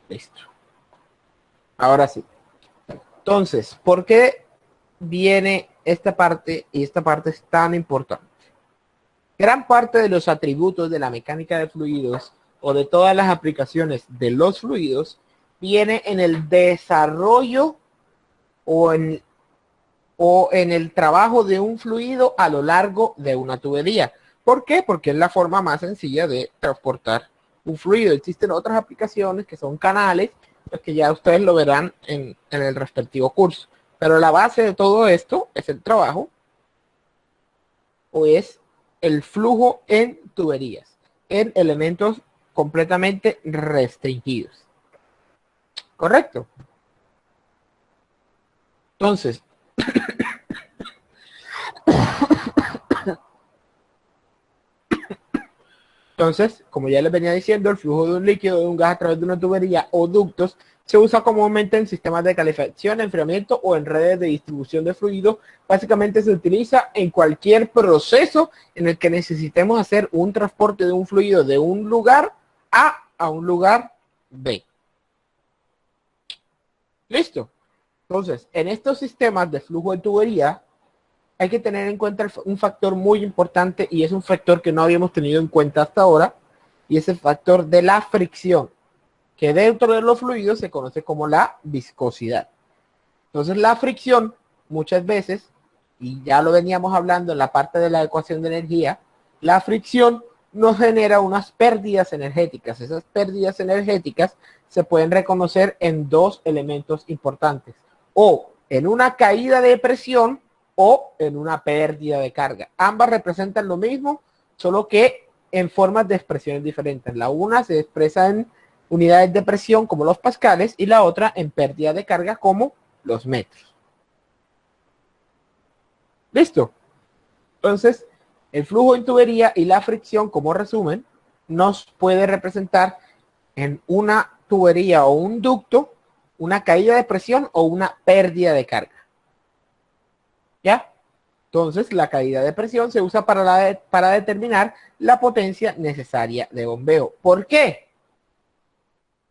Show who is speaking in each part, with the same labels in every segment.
Speaker 1: Listo. Ahora sí. Entonces, ¿por qué viene esta parte y esta parte es tan importante? Gran parte de los atributos de la mecánica de fluidos o de todas las aplicaciones de los fluidos viene en el desarrollo o en el trabajo de un fluido a lo largo de una tubería. ¿Por qué? Porque es la forma más sencilla de transportar un fluido. Existen otras aplicaciones que son canales, pues que ya ustedes lo verán en el respectivo curso. Pero la base de todo esto es el trabajo o es el flujo en tuberías, en elementos completamente restringidos. ¿Correcto? Entonces, como ya les venía diciendo, el flujo de un líquido de un gas a través de una tubería o ductos se usa comúnmente en sistemas de calefacción, enfriamiento o en redes de distribución de fluido. Básicamente se utiliza en cualquier proceso en el que necesitemos hacer un transporte de un fluido de un lugar a un lugar B. ¿Listo? Entonces, en estos sistemas de flujo de tubería, hay que tener en cuenta un factor muy importante y es un factor que no habíamos tenido en cuenta hasta ahora, y es el factor de la fricción, que dentro de los fluidos se conoce como la viscosidad. Entonces, la fricción, muchas veces, y ya lo veníamos hablando en la parte de la ecuación de energía, la fricción nos genera unas pérdidas energéticas. Esas pérdidas energéticas se pueden reconocer en dos elementos importantes, o en una caída de presión o en una pérdida de carga. Ambas representan lo mismo, solo que en formas de expresiones diferentes. La una se expresa en unidades de presión como los pascales y la otra en pérdida de carga como los metros. ¿Listo? Entonces, el flujo en tubería y la fricción, como resumen, nos puede representar en una tubería o un ducto una caída de presión o una pérdida de carga. ¿Ya? Entonces, la caída de presión se usa para determinar la potencia necesaria de bombeo. ¿Por qué?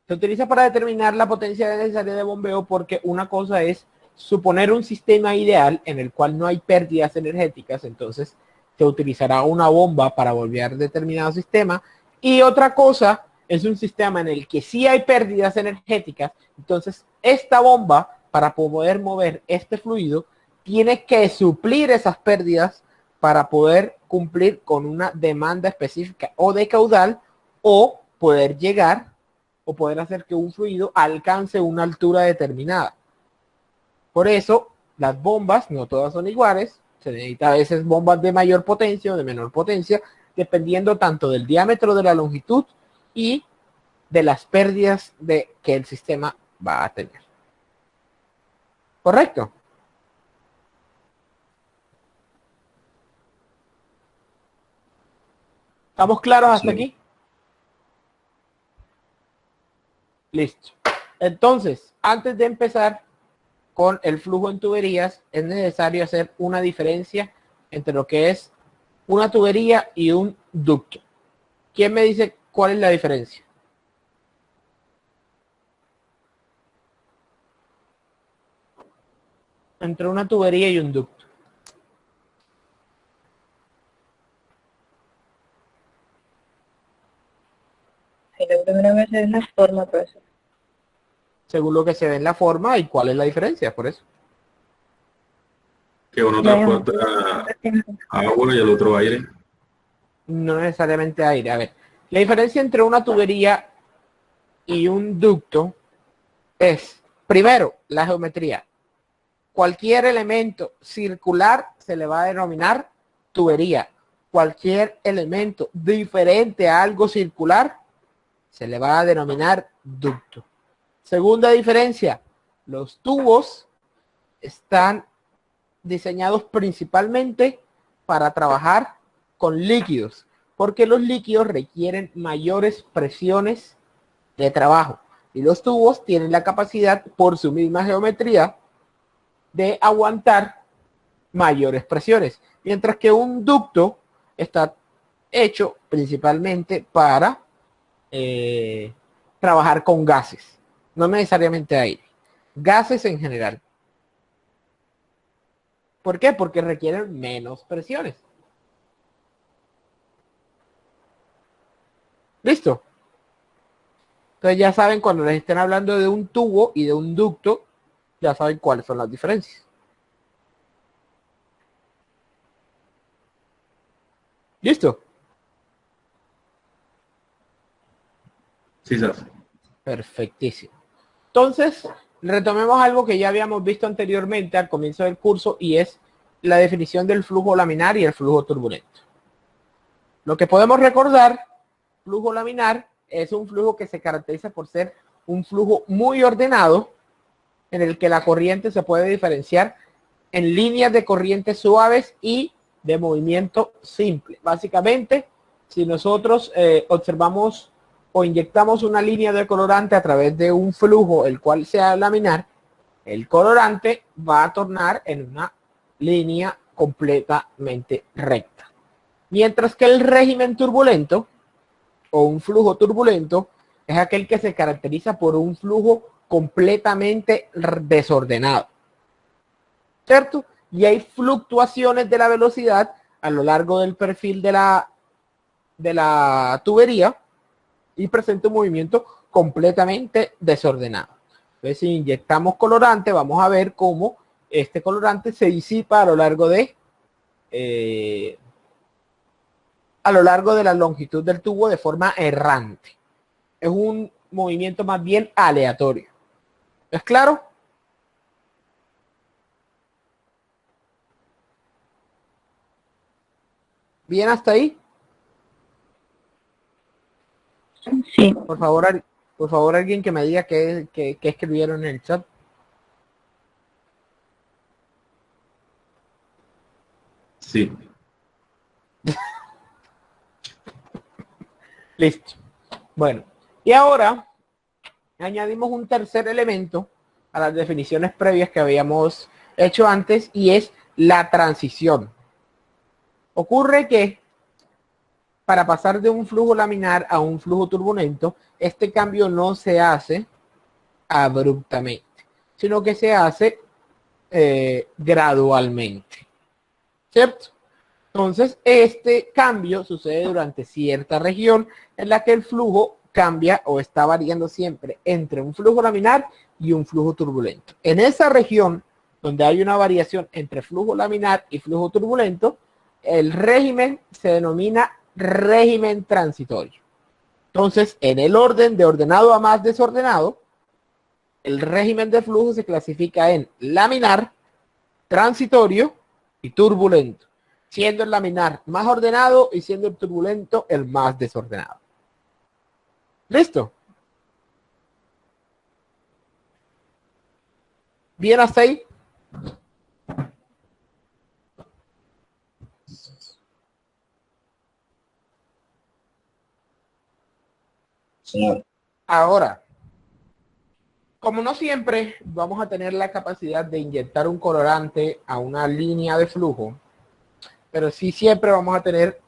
Speaker 1: Se utiliza para determinar la potencia necesaria de bombeo porque una cosa es suponer un sistema ideal en el cual no hay pérdidas energéticas, entonces se utilizará una bomba para bombear determinado sistema, y otra cosa es un sistema en el que sí hay pérdidas energéticas, entonces esta bomba, para poder mover este fluido, tiene que suplir esas pérdidas para poder cumplir con una demanda específica o de caudal, o poder llegar o poder hacer que un fluido alcance una altura determinada. Por eso, las bombas no todas son iguales. Se necesita a veces bombas de mayor potencia o de menor potencia, dependiendo tanto del diámetro de la longitud y de las pérdidas que el sistema va a tener. ¿Correcto? ¿Estamos claros hasta aquí? Listo. Entonces, antes de empezar con el flujo en tuberías, es necesario hacer una diferencia entre lo que es una tubería y un ducto. ¿Quién me dice cuál es la diferencia? Entre una tubería y un ducto.
Speaker 2: Si la primera vez es la forma, pues.
Speaker 1: Según lo que se ve en la forma, ¿y cuál es la diferencia? Por eso.
Speaker 3: Que uno transporta agua y el otro aire.
Speaker 1: No necesariamente aire. A ver, la diferencia entre una tubería y un ducto es, primero, la geometría. Cualquier elemento circular se le va a denominar tubería. Cualquier elemento diferente a algo circular se le va a denominar ducto. Segunda diferencia, los tubos están diseñados principalmente para trabajar con líquidos, porque los líquidos requieren mayores presiones de trabajo y los tubos tienen la capacidad, por su misma geometría, de aguantar mayores presiones, mientras que un ducto está hecho principalmente para trabajar con gases, no necesariamente aire, gases en general. ¿Por qué? Porque requieren menos presiones. ¿Listo? Entonces ya saben, cuando les estén hablando de un tubo y de un ducto, ya saben cuáles son las diferencias. ¿Listo?
Speaker 3: Sí, Saf.
Speaker 1: Perfectísimo. Entonces, retomemos algo que ya habíamos visto anteriormente al comienzo del curso y es la definición del flujo laminar y el flujo turbulento. Lo que podemos recordar, flujo laminar es un flujo que se caracteriza por ser un flujo muy ordenado en el que la corriente se puede diferenciar en líneas de corriente suaves y de movimiento simple. Básicamente, si nosotros observamos o inyectamos una línea de colorante a través de un flujo, el cual sea laminar, el colorante va a tornar en una línea completamente recta. Mientras que el régimen turbulento o un flujo turbulento es aquel que se caracteriza por un flujo completamente desordenado, ¿cierto? Y hay fluctuaciones de la velocidad a lo largo del perfil de la tubería y presenta un movimiento completamente desordenado. Entonces, si inyectamos colorante, vamos a ver cómo este colorante se disipa a lo largo de la longitud del tubo de forma errante. Es un movimiento más bien aleatorio. ¿Es claro? ¿Bien hasta ahí?
Speaker 2: Sí.
Speaker 1: Por favor, alguien que me diga qué escribieron en el chat.
Speaker 3: Sí.
Speaker 1: Listo. Bueno, y ahora añadimos un tercer elemento a las definiciones previas que habíamos hecho antes y es la transición. Ocurre que para pasar de un flujo laminar a un flujo turbulento, este cambio no se hace abruptamente, sino que se hace gradualmente, ¿cierto? Entonces, este cambio sucede durante cierta región en la que el flujo cambia o está variando siempre entre un flujo laminar y un flujo turbulento. En esa región donde hay una variación entre flujo laminar y flujo turbulento, el régimen se denomina régimen transitorio. Entonces, en el orden de ordenado a más desordenado, el régimen de flujo se clasifica en laminar, transitorio y turbulento, siendo el laminar más ordenado y siendo el turbulento el más desordenado. ¿Listo? ¿Bien hasta ahí?
Speaker 4: Señor.
Speaker 1: Ahora, como no siempre vamos a tener la capacidad de inyectar un colorante a una línea de flujo, pero sí siempre vamos a tener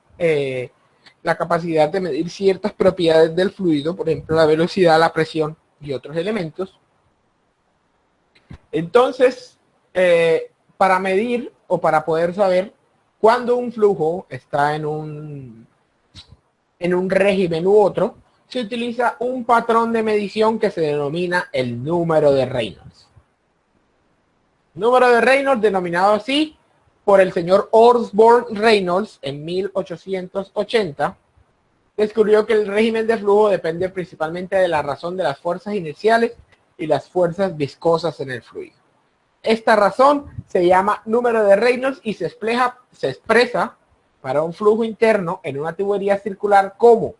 Speaker 1: la capacidad de medir ciertas propiedades del fluido, por ejemplo, la velocidad, la presión y otros elementos. Entonces, para medir o para poder saber cuándo un flujo está en un régimen u otro, se utiliza un patrón de medición que se denomina el número de Reynolds. Número de Reynolds denominado así por el señor Osborne Reynolds en 1880, descubrió que el régimen de flujo depende principalmente de la razón de las fuerzas inerciales y las fuerzas viscosas en el fluido. Esta razón se llama número de Reynolds y se expresa para un flujo interno en una tubería circular como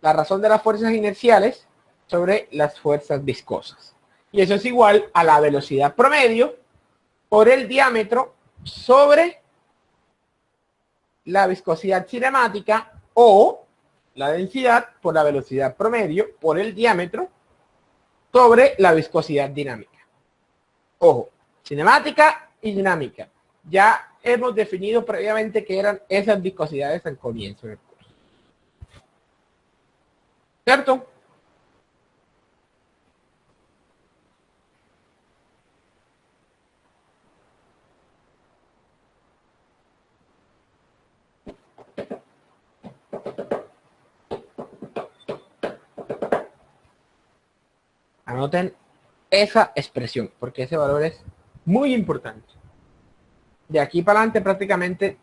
Speaker 1: la razón de las fuerzas inerciales sobre las fuerzas viscosas. Y eso es igual a la velocidad promedio por el diámetro sobre la viscosidad cinemática o la densidad por la velocidad promedio por el diámetro sobre la viscosidad dinámica. Ojo, cinemática y dinámica. Ya hemos definido previamente que eran esas viscosidades al comienzo del curso. ¿Cierto? Anoten esa expresión, porque ese valor es muy importante. De aquí para adelante, prácticamente,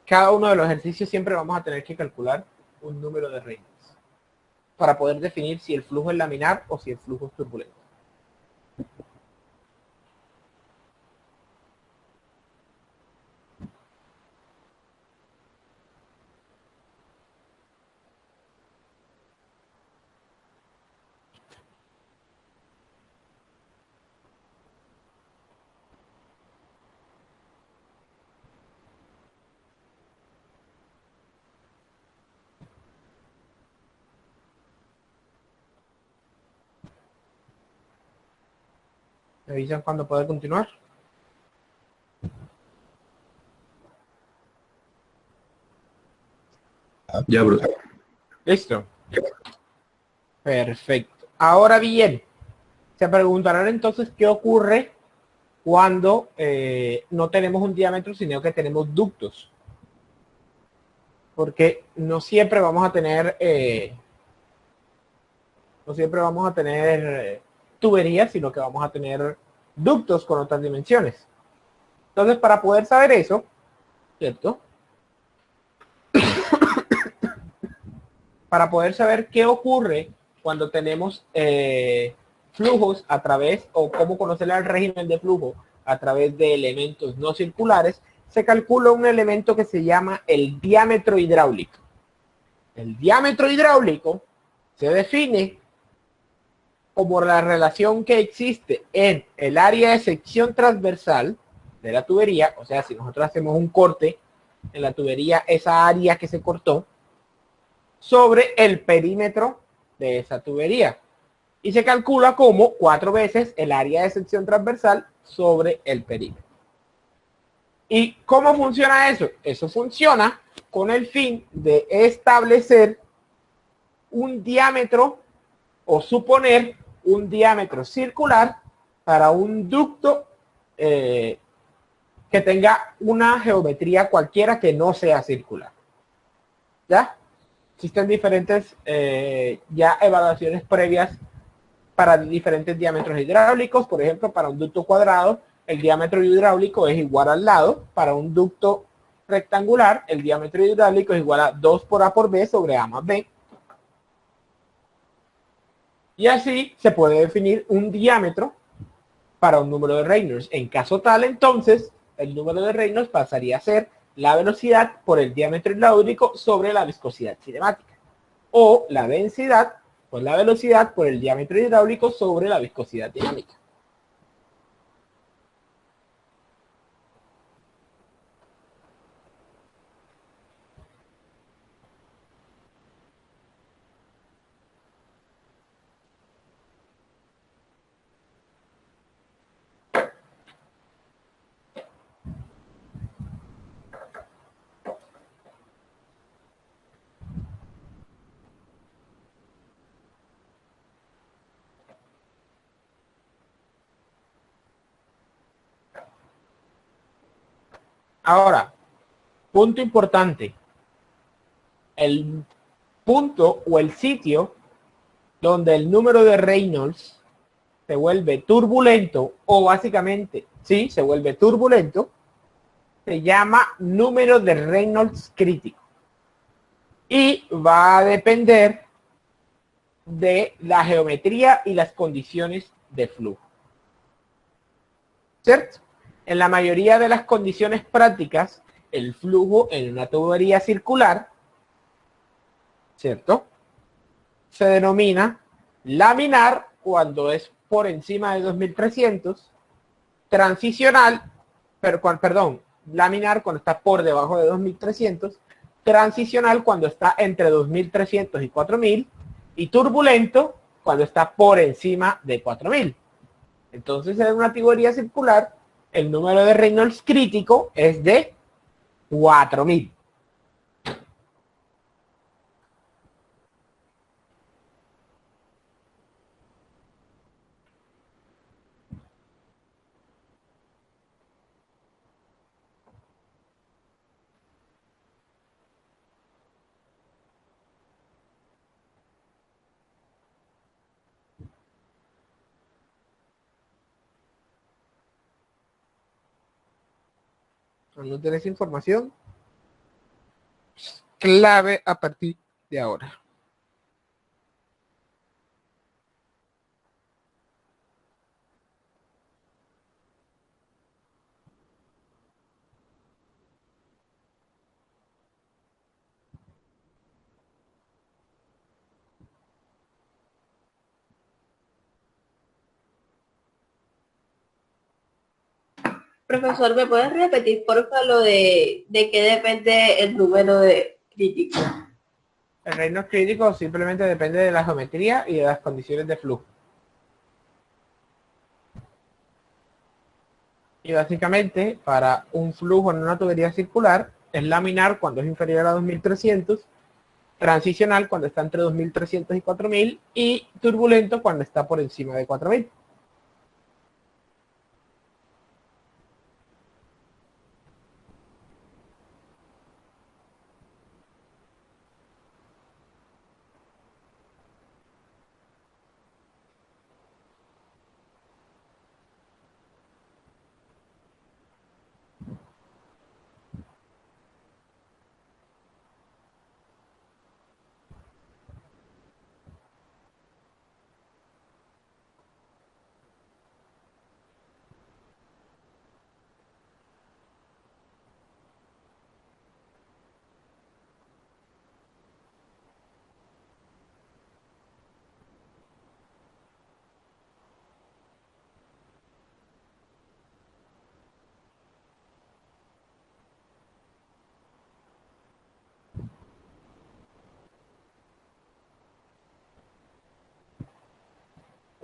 Speaker 1: cada uno de los ejercicios siempre vamos a tener que calcular un número de Reynolds para poder definir si el flujo es laminar o si el flujo es turbulento. ¿Me avisan cuándo poder continuar?
Speaker 3: Ya, profesor.
Speaker 1: Listo. Perfecto. Ahora bien, se preguntarán entonces qué ocurre cuando no tenemos un diámetro, sino que tenemos ductos. Porque no siempre vamos a tener tuberías, sino que vamos a tener ductos con otras dimensiones. Entonces, para poder saber eso, ¿cierto? Para poder saber qué ocurre cuando tenemos flujos a través, o cómo conocer el régimen de flujo a través de elementos no circulares, se calcula un elemento que se llama el diámetro hidráulico. El diámetro hidráulico se define como la relación que existe en el área de sección transversal de la tubería, o sea, si nosotros hacemos un corte en la tubería, esa área que se cortó, sobre el perímetro de esa tubería. Y se calcula como 4 veces el área de sección transversal sobre el perímetro. ¿Y cómo funciona eso? Eso funciona con el fin de establecer un diámetro o suponer un diámetro circular para un ducto que tenga una geometría cualquiera que no sea circular. ¿Ya? Existen diferentes ya evaluaciones previas para diferentes diámetros hidráulicos. Por ejemplo, para un ducto cuadrado, el diámetro hidráulico es igual al lado. Para un ducto rectangular, el diámetro hidráulico es igual a 2 por A por B sobre A más B. Y así se puede definir un diámetro para un número de Reynolds. En caso tal, entonces, el número de Reynolds pasaría a ser la velocidad por el diámetro hidráulico sobre la viscosidad cinemática. O la densidad por la velocidad por el diámetro hidráulico sobre la viscosidad dinámica. Ahora, punto importante. El punto o el sitio donde el número de Reynolds se vuelve turbulento, o básicamente, sí, se vuelve turbulento, se llama número de Reynolds crítico. Y va a depender de la geometría y las condiciones de flujo. ¿Cierto? En la mayoría de las condiciones prácticas, el flujo en una tubería circular, ¿cierto?, se denomina laminar cuando es por encima de 2300, transicional, perdón, laminar cuando está por debajo de 2300, transicional cuando está entre 2300 y 4000, y turbulento cuando está por encima de 4000. Entonces, en una tubería circular, el número de Reynolds crítico es de 4000. Anoten esa información clave a partir de ahora.
Speaker 5: Profesor, ¿me puedes repetir, porfa, lo de qué depende el número de críticos?
Speaker 1: El reino crítico simplemente depende de la geometría y de las condiciones de flujo. Y básicamente, para un flujo en una tubería circular, es laminar cuando es inferior a 2300, transicional cuando está entre 2300 y 4000, y turbulento cuando está por encima de 4000.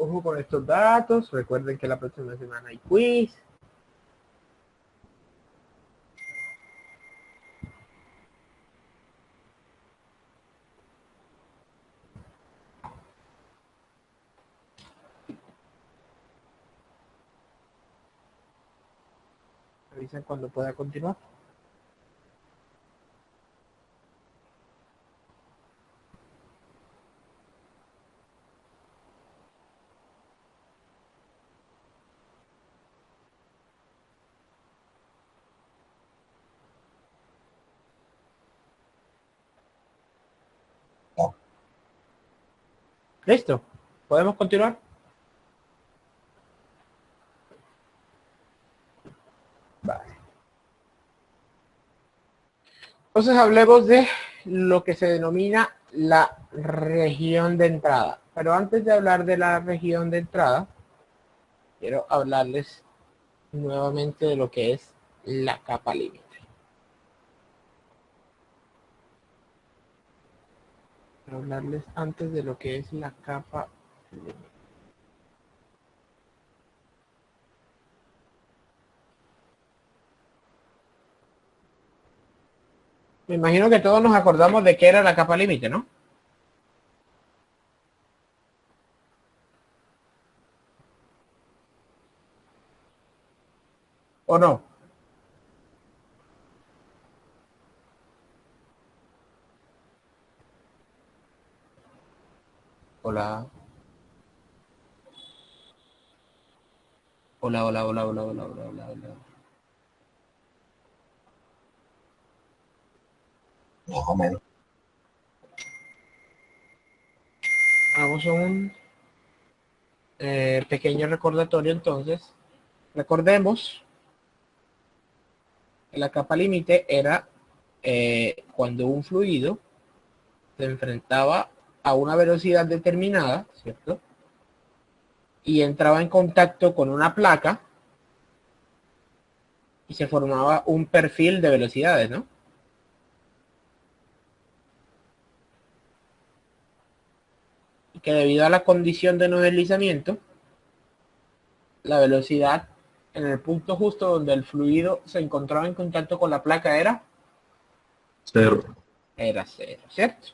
Speaker 1: Ojo con estos datos. Recuerden que la próxima semana hay quiz. Avisen cuando pueda continuar. ¿Listo? ¿Podemos continuar? Vale. Entonces hablemos de lo que se denomina la región de entrada. Pero antes de hablar de la región de entrada, quiero hablarles nuevamente de lo que es la capa límite. Quiero hablarles antes de lo que es la capa límite. Me imagino que todos nos acordamos de qué era la capa límite, ¿no? ¿O no? Hola. Hola, hola, hola, hola, hola, hola, hola, hola.
Speaker 4: Más o menos.
Speaker 1: Vamos a un pequeño recordatorio entonces. Recordemos que la capa límite era cuando un fluido se enfrentaba a una velocidad determinada, ¿cierto? Y entraba en contacto con una placa y se formaba un perfil de velocidades, ¿no? Y que debido a la condición de no deslizamiento, la velocidad en el punto justo donde el fluido se encontraba en contacto con la placa era
Speaker 3: 0.
Speaker 1: cero, ¿cierto?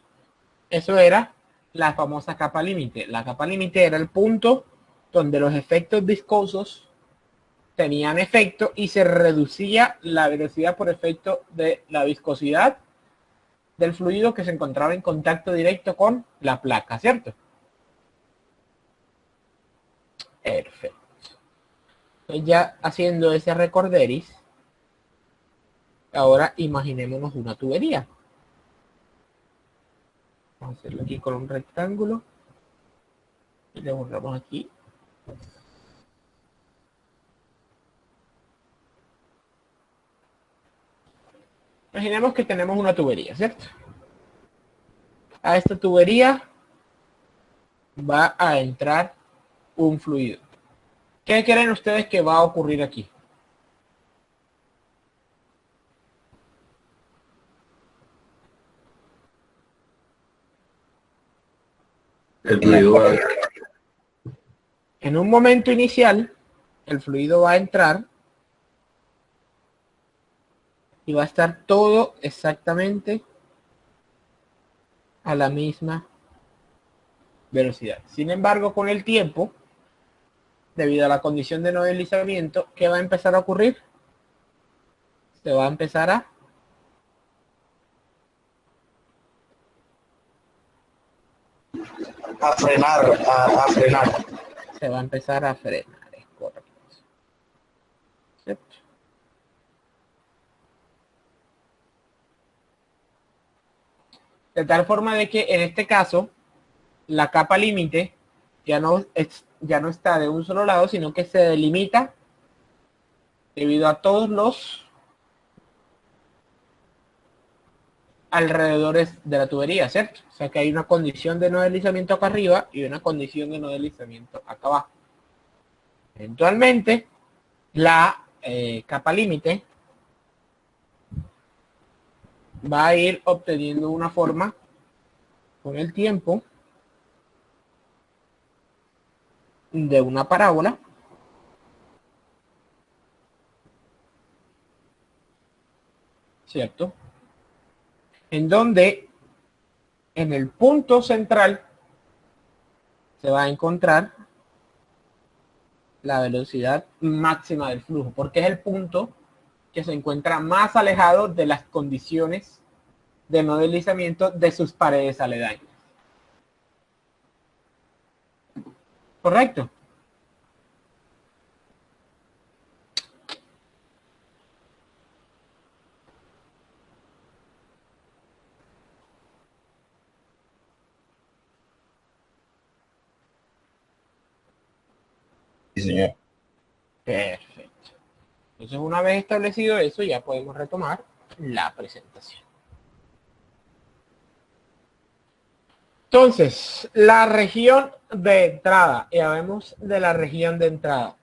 Speaker 1: Eso era la famosa capa límite. La capa límite era el punto donde los efectos viscosos tenían efecto y se reducía la velocidad por efecto de la viscosidad del fluido que se encontraba en contacto directo con la placa, ¿cierto? Perfecto. Ya haciendo ese recorderis, Ahora imaginémonos una tubería. Vamos a hacerlo aquí con un rectángulo. Y le borramos aquí. Imaginemos que tenemos una tubería, ¿cierto? A esta tubería va a entrar un fluido. ¿Qué creen ustedes que va a ocurrir aquí?
Speaker 3: El fluido va a...
Speaker 1: En un momento inicial, el fluido va a entrar y va a estar todo exactamente a la misma velocidad. Sin embargo, con el tiempo, debido a la condición de no deslizamiento, ¿qué va a empezar a ocurrir? Se va a empezar a
Speaker 4: frenar.
Speaker 1: se va a empezar a frenar, es correcto. ¿Cierto? De tal forma de que en este caso la capa límite ya no está de un solo lado, sino que se delimita debido a todos los alrededores de la tubería, ¿cierto? O sea que hay una condición de no deslizamiento acá arriba y una condición de no deslizamiento acá abajo. Eventualmente, la capa límite va a ir obteniendo una forma con el tiempo de una parábola ¿cierto? En donde en el punto central se va a encontrar la velocidad máxima del flujo, porque es el punto que se encuentra más alejado de las condiciones de no deslizamiento de sus paredes aledañas. ¿Correcto?
Speaker 4: Sí, señor.
Speaker 1: Perfecto. Entonces, una vez establecido eso, ya podemos retomar la presentación. Entonces, la región de entrada. Ya vemos de la región de entrada.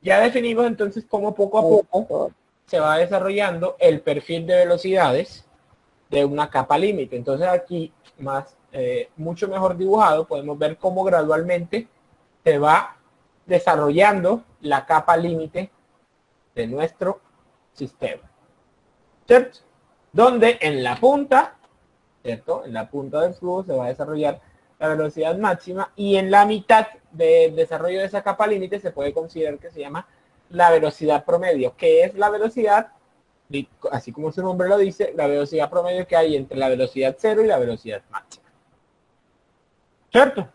Speaker 1: Ya definimos entonces cómo poco a poco se va desarrollando el perfil de velocidades de una capa límite. Entonces aquí, mucho mejor dibujado, podemos ver cómo gradualmente se va desarrollando la capa límite de nuestro sistema, ¿cierto? Donde en la punta, ¿cierto? En la punta del flujo se va a desarrollar la velocidad máxima y en la mitad del desarrollo de esa capa límite se puede considerar que se llama la velocidad promedio, que es la velocidad, así como su nombre lo dice, la velocidad promedio que hay entre la velocidad cero y la velocidad máxima. ¿Cierto?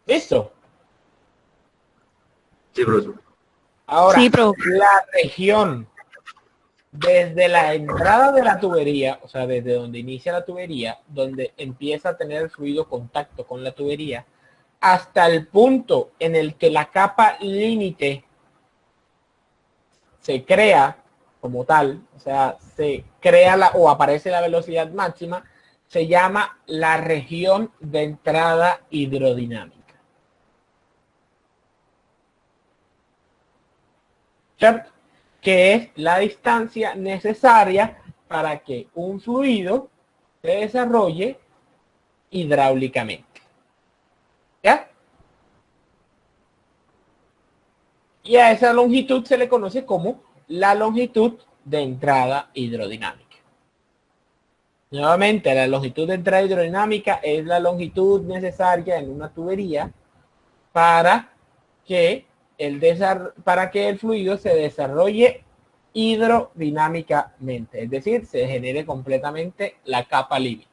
Speaker 1: ¿Listo?
Speaker 3: Sí, profesor.
Speaker 1: Ahora,
Speaker 2: Sí, profe.
Speaker 1: la región desde la entrada de la tubería, o sea, desde donde inicia la tubería, donde empieza a tener el fluido contacto con la tubería, hasta el punto en el que la capa límite se crea como tal, o sea, se crea o aparece la velocidad máxima, se llama la región de entrada hidrodinámica. ¿Cierto? Que es la distancia necesaria para que un fluido se desarrolle hidráulicamente. ¿Ya? Y a esa longitud se le conoce como la longitud de entrada hidrodinámica. Nuevamente, la longitud de entrada hidrodinámica es la longitud necesaria en una tubería para que el fluido se desarrolle hidrodinámicamente, es decir, se genere completamente la capa límite.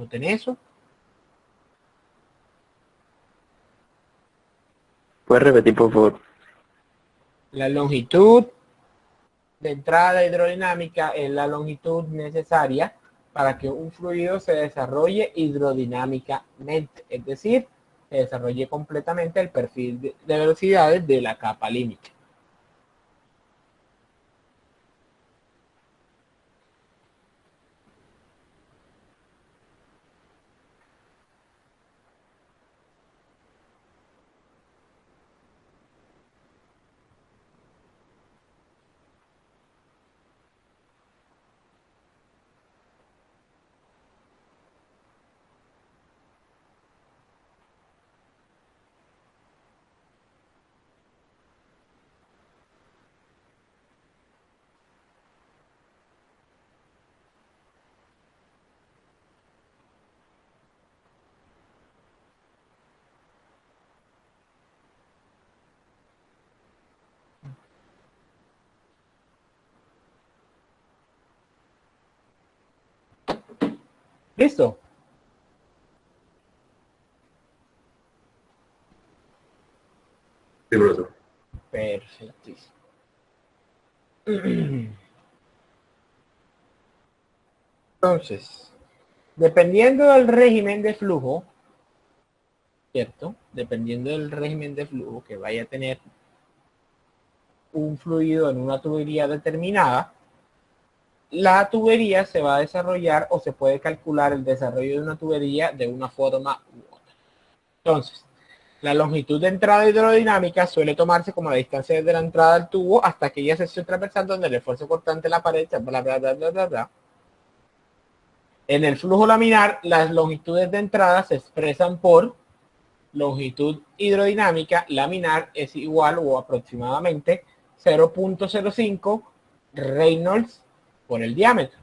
Speaker 1: Anoten eso.
Speaker 2: ¿Puedes repetir, por favor?
Speaker 1: La longitud de entrada hidrodinámica es la longitud necesaria para que un fluido se desarrolle hidrodinámicamente, es decir, se desarrolle completamente el perfil de velocidades de la capa límite. ¿Listo?
Speaker 3: Sí, profesor.
Speaker 1: Perfectísimo. Entonces, dependiendo del régimen de flujo, ¿cierto? Dependiendo del régimen de flujo que vaya a tener un fluido en una tubería determinada, la tubería se va a desarrollar o se puede calcular el desarrollo de una tubería de una forma u otra. Entonces, la longitud de entrada hidrodinámica suele tomarse como la distancia desde la entrada del tubo hasta aquella sección transversal donde el esfuerzo cortante de la pared, bla, bla, bla, bla, bla, bla. En el flujo laminar, las longitudes de entrada se expresan por longitud hidrodinámica laminar es igual o aproximadamente 0.05 Reynolds por el diámetro.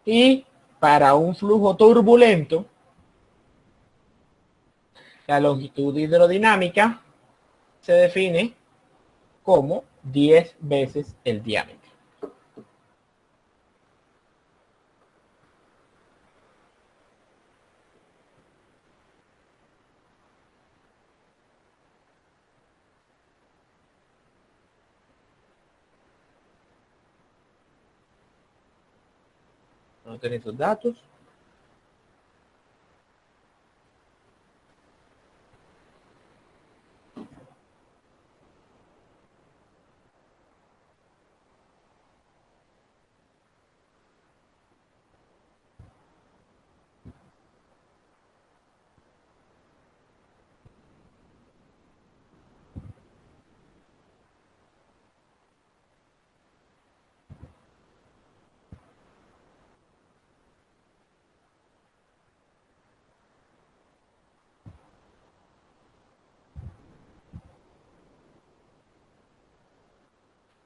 Speaker 1: Y para un flujo turbulento, la longitud hidrodinámica se define como 10 veces el diámetro. Anoten esos datos.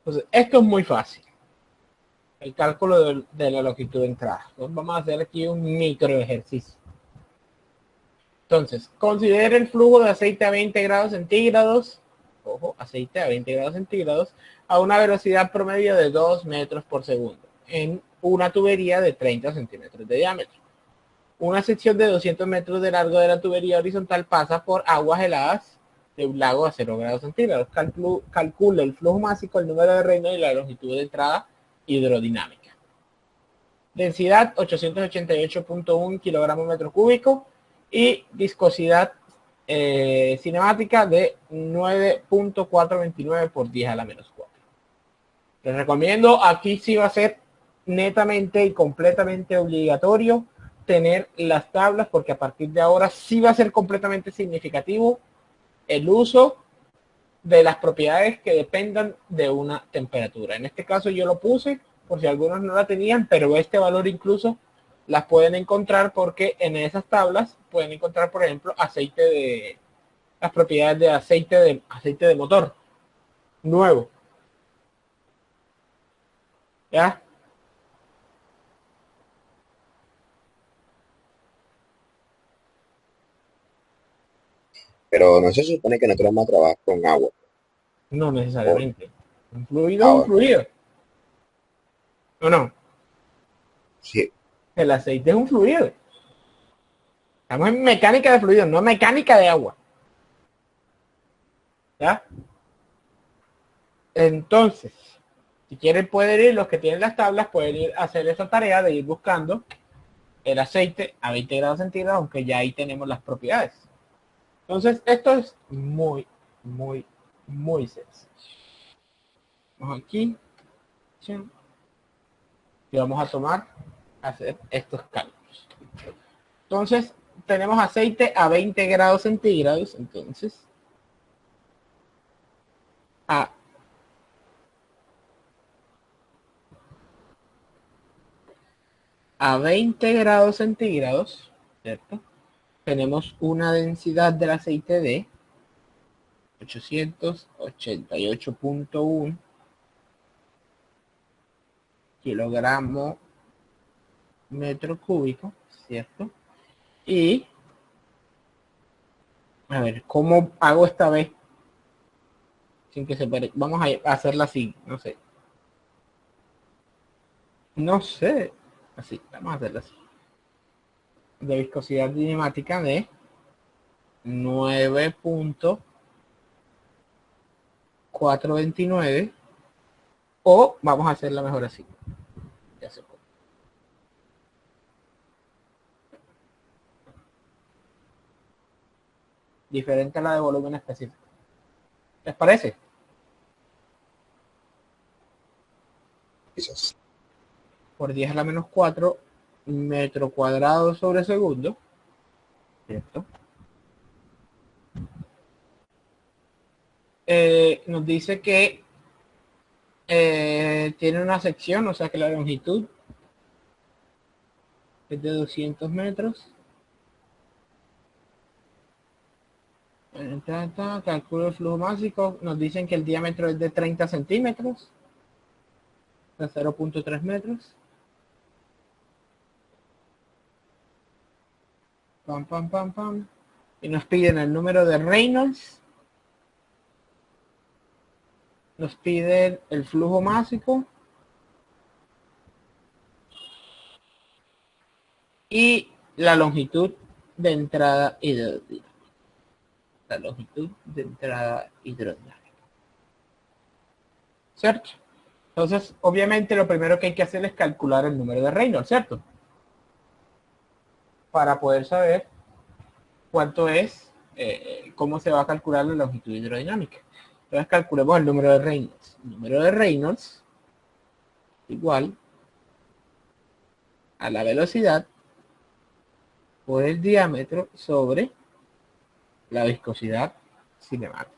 Speaker 1: Entonces, esto es muy fácil. El cálculo de la longitud de entrada. Entonces, vamos a hacer aquí un micro ejercicio. Entonces, considere el flujo de aceite a 20 grados centígrados, ojo, aceite a 20 grados centígrados, a una velocidad promedio de 2 metros por segundo, en una tubería de 30 centímetros de diámetro. Una sección de 200 metros de largo de la tubería horizontal pasa por aguas heladas de un lago a 0 grados centígrados. Calcule el flujo másico, el número de Reynolds y la longitud de entrada hidrodinámica. Densidad 888.1 kilogramos metro cúbico y viscosidad cinemática de 9.429 por 10 a la menos 4. Les recomiendo, aquí sí va a ser netamente y completamente obligatorio tener las tablas, porque a partir de ahora sí va a ser completamente significativo el uso de las propiedades que dependan de una temperatura. En este caso yo lo puse por si algunos no la tenían, pero este valor incluso las pueden encontrar porque en esas tablas pueden encontrar, por ejemplo, las propiedades de aceite de motor nuevo. ¿Ya?
Speaker 4: Pero no se supone que nosotros vamos a trabajar con agua.
Speaker 1: No necesariamente. Un fluido es un
Speaker 4: Ahora,
Speaker 1: fluido. ¿O no?
Speaker 4: Sí.
Speaker 1: El aceite es un fluido. Estamos en mecánica de fluidos, no mecánica de agua. ¿Ya? Entonces, si quieren pueden ir, los que tienen las tablas pueden ir a hacer esa tarea de ir buscando el aceite a 20 grados centígrados, aunque ya ahí tenemos las propiedades. Entonces, esto es muy, muy, muy sencillo. Vamos aquí. Y vamos a hacer estos cálculos. Entonces, tenemos aceite a 20 grados centígrados. Entonces, a 20 grados centígrados, ¿cierto? Tenemos una densidad del aceite de 888.1 kilogramos metro cúbico, ¿cierto? Y, a ver, ¿cómo hago esta vez? Sin que se pare. Vamos a hacerla así, no sé. No sé. Así, vamos a hacerla así. De viscosidad cinemática de 9.429, o vamos a hacerla mejor así. Ya se puede. Diferente a la de volumen específico. ¿Les parece?
Speaker 4: Quizás.
Speaker 1: Por 10 a la menos 4 metro cuadrado sobre segundo, ¿cierto? Nos dice que tiene una sección, o sea que la longitud es de 200 metros. Calculo el flujo másico. Nos dicen que el diámetro es de 30 centímetros, de 0.3 metros. Pam, pam, pam, pam. Y nos piden el número de Reynolds. Nos piden el flujo másico. Y la longitud de entrada hidrodinámica. La longitud de entrada hidrodinámica. ¿Cierto? Entonces, obviamente, lo primero que hay que hacer es calcular el número de Reynolds, ¿cierto? Para poder saber cuánto es, cómo se va a calcular la longitud hidrodinámica. Entonces, calculemos el número de Reynolds. El número de Reynolds igual a la velocidad por el diámetro sobre la viscosidad cinemática.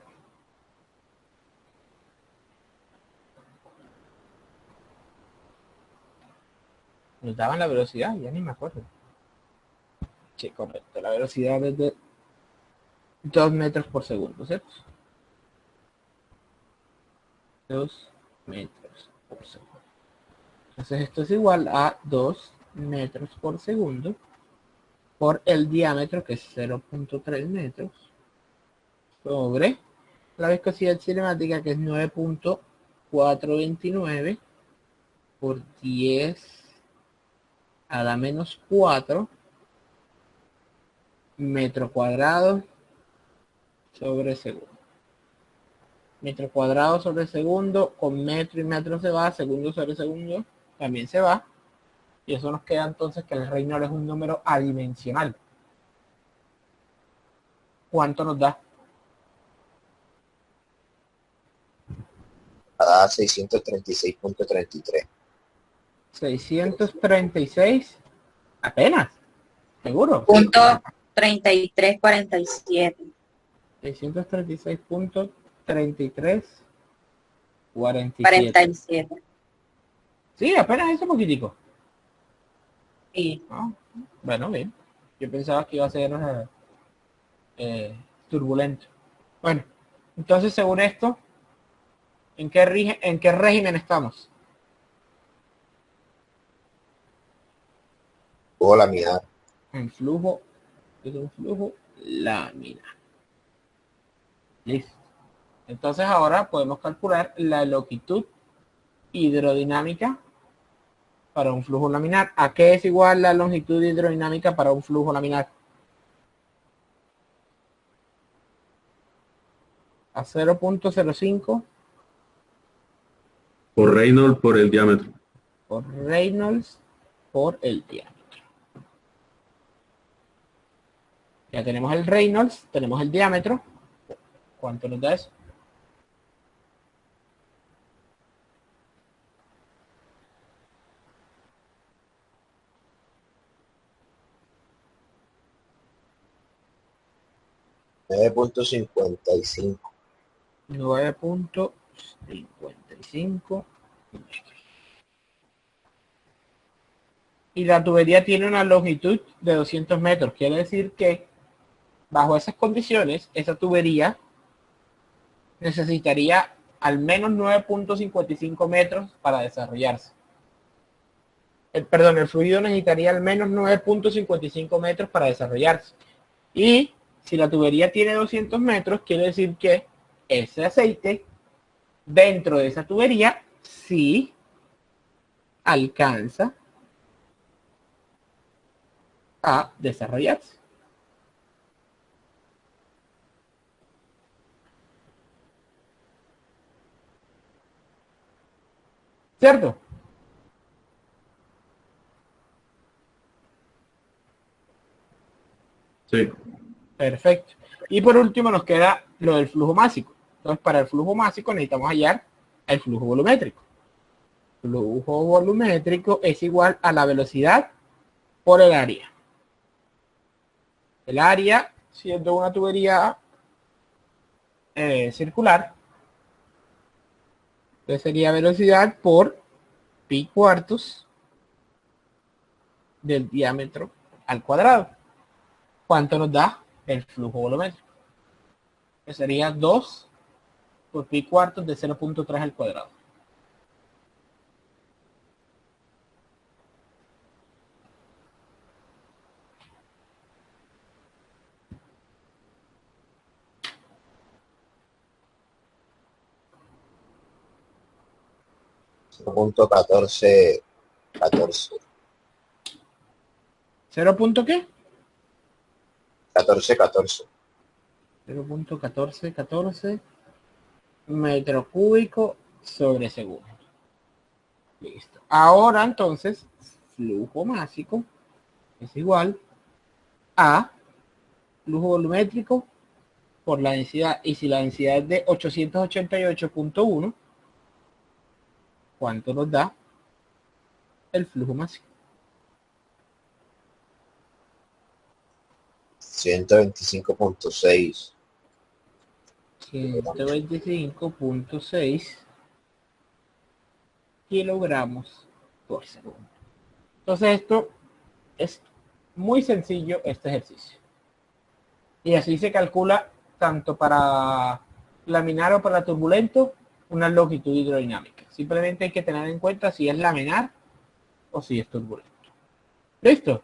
Speaker 1: Nos daban la velocidad, ya ni me acuerdo. Sí, correcto. La velocidad es de 2 metros por segundo, ¿cierto? 2 metros por segundo. Entonces esto es igual a 2 metros por segundo por el diámetro, que es 0.3 metros, sobre la viscosidad cinemática, que es 9.429 por 10 a la menos 4 metro cuadrado sobre segundo. Metro cuadrado sobre segundo, con metro y metro se va, segundo sobre segundo también se va, y eso nos queda entonces que el Reynolds es un número adimensional. ¿Cuánto nos da?
Speaker 4: Da 636.33.
Speaker 1: 636 apenas, seguro.
Speaker 6: Punto 3347.
Speaker 1: 636.3347.
Speaker 6: 47.
Speaker 1: Sí, apenas ese poquitico.
Speaker 6: Sí.
Speaker 1: Ah, bueno, bien. Yo pensaba que iba a ser turbulento. Bueno, entonces según esto, ¿en qué régimen estamos?
Speaker 4: Puedo laminar.
Speaker 1: En flujo, es un flujo laminar. Listo. Entonces ahora podemos calcular la longitud hidrodinámica para un flujo laminar. ¿A qué es igual la longitud hidrodinámica para un flujo laminar? A 0.05
Speaker 3: Por Reynolds por el diámetro.
Speaker 1: por Reynolds por el diámetro. Ya tenemos el Reynolds, tenemos el diámetro. ¿Cuánto nos da eso?
Speaker 4: $9.55.
Speaker 1: 9.55 metros. Y la tubería tiene una longitud de 200 metros. Quiere decir que bajo esas condiciones, esa tubería necesitaría al menos 9.55 metros para desarrollarse. El fluido necesitaría al menos 9.55 metros para desarrollarse. Y si la tubería tiene 200 metros, quiere decir que ese aceite dentro de esa tubería sí alcanza a desarrollarse. ¿Cierto?
Speaker 3: Sí.
Speaker 1: Perfecto. Y por último nos queda lo del flujo másico. Entonces, para el flujo másico necesitamos hallar el flujo volumétrico. Flujo volumétrico es igual a la velocidad por el área. El área, siendo una tubería circular, entonces sería velocidad por pi cuartos del diámetro al cuadrado. ¿Cuánto nos da el flujo volumétrico? Que sería 2 por pi cuartos de 0.3 al cuadrado.
Speaker 4: $0.1414.
Speaker 1: ¿0. Qué?
Speaker 4: 14.
Speaker 1: 0.1414 metro cúbico sobre segundo. Listo. Ahora entonces, flujo másico es igual a flujo volumétrico por la densidad. Y si la densidad es de 888.1, ¿cuánto nos da el flujo másico?
Speaker 4: 125.6.
Speaker 1: 125.6 kilogramos por segundo. Entonces esto es muy sencillo, este ejercicio. Y así se calcula tanto para laminar o para turbulento una longitud hidrodinámica. Simplemente hay que tener en cuenta si es laminar o si es turbulento. ¿Listo?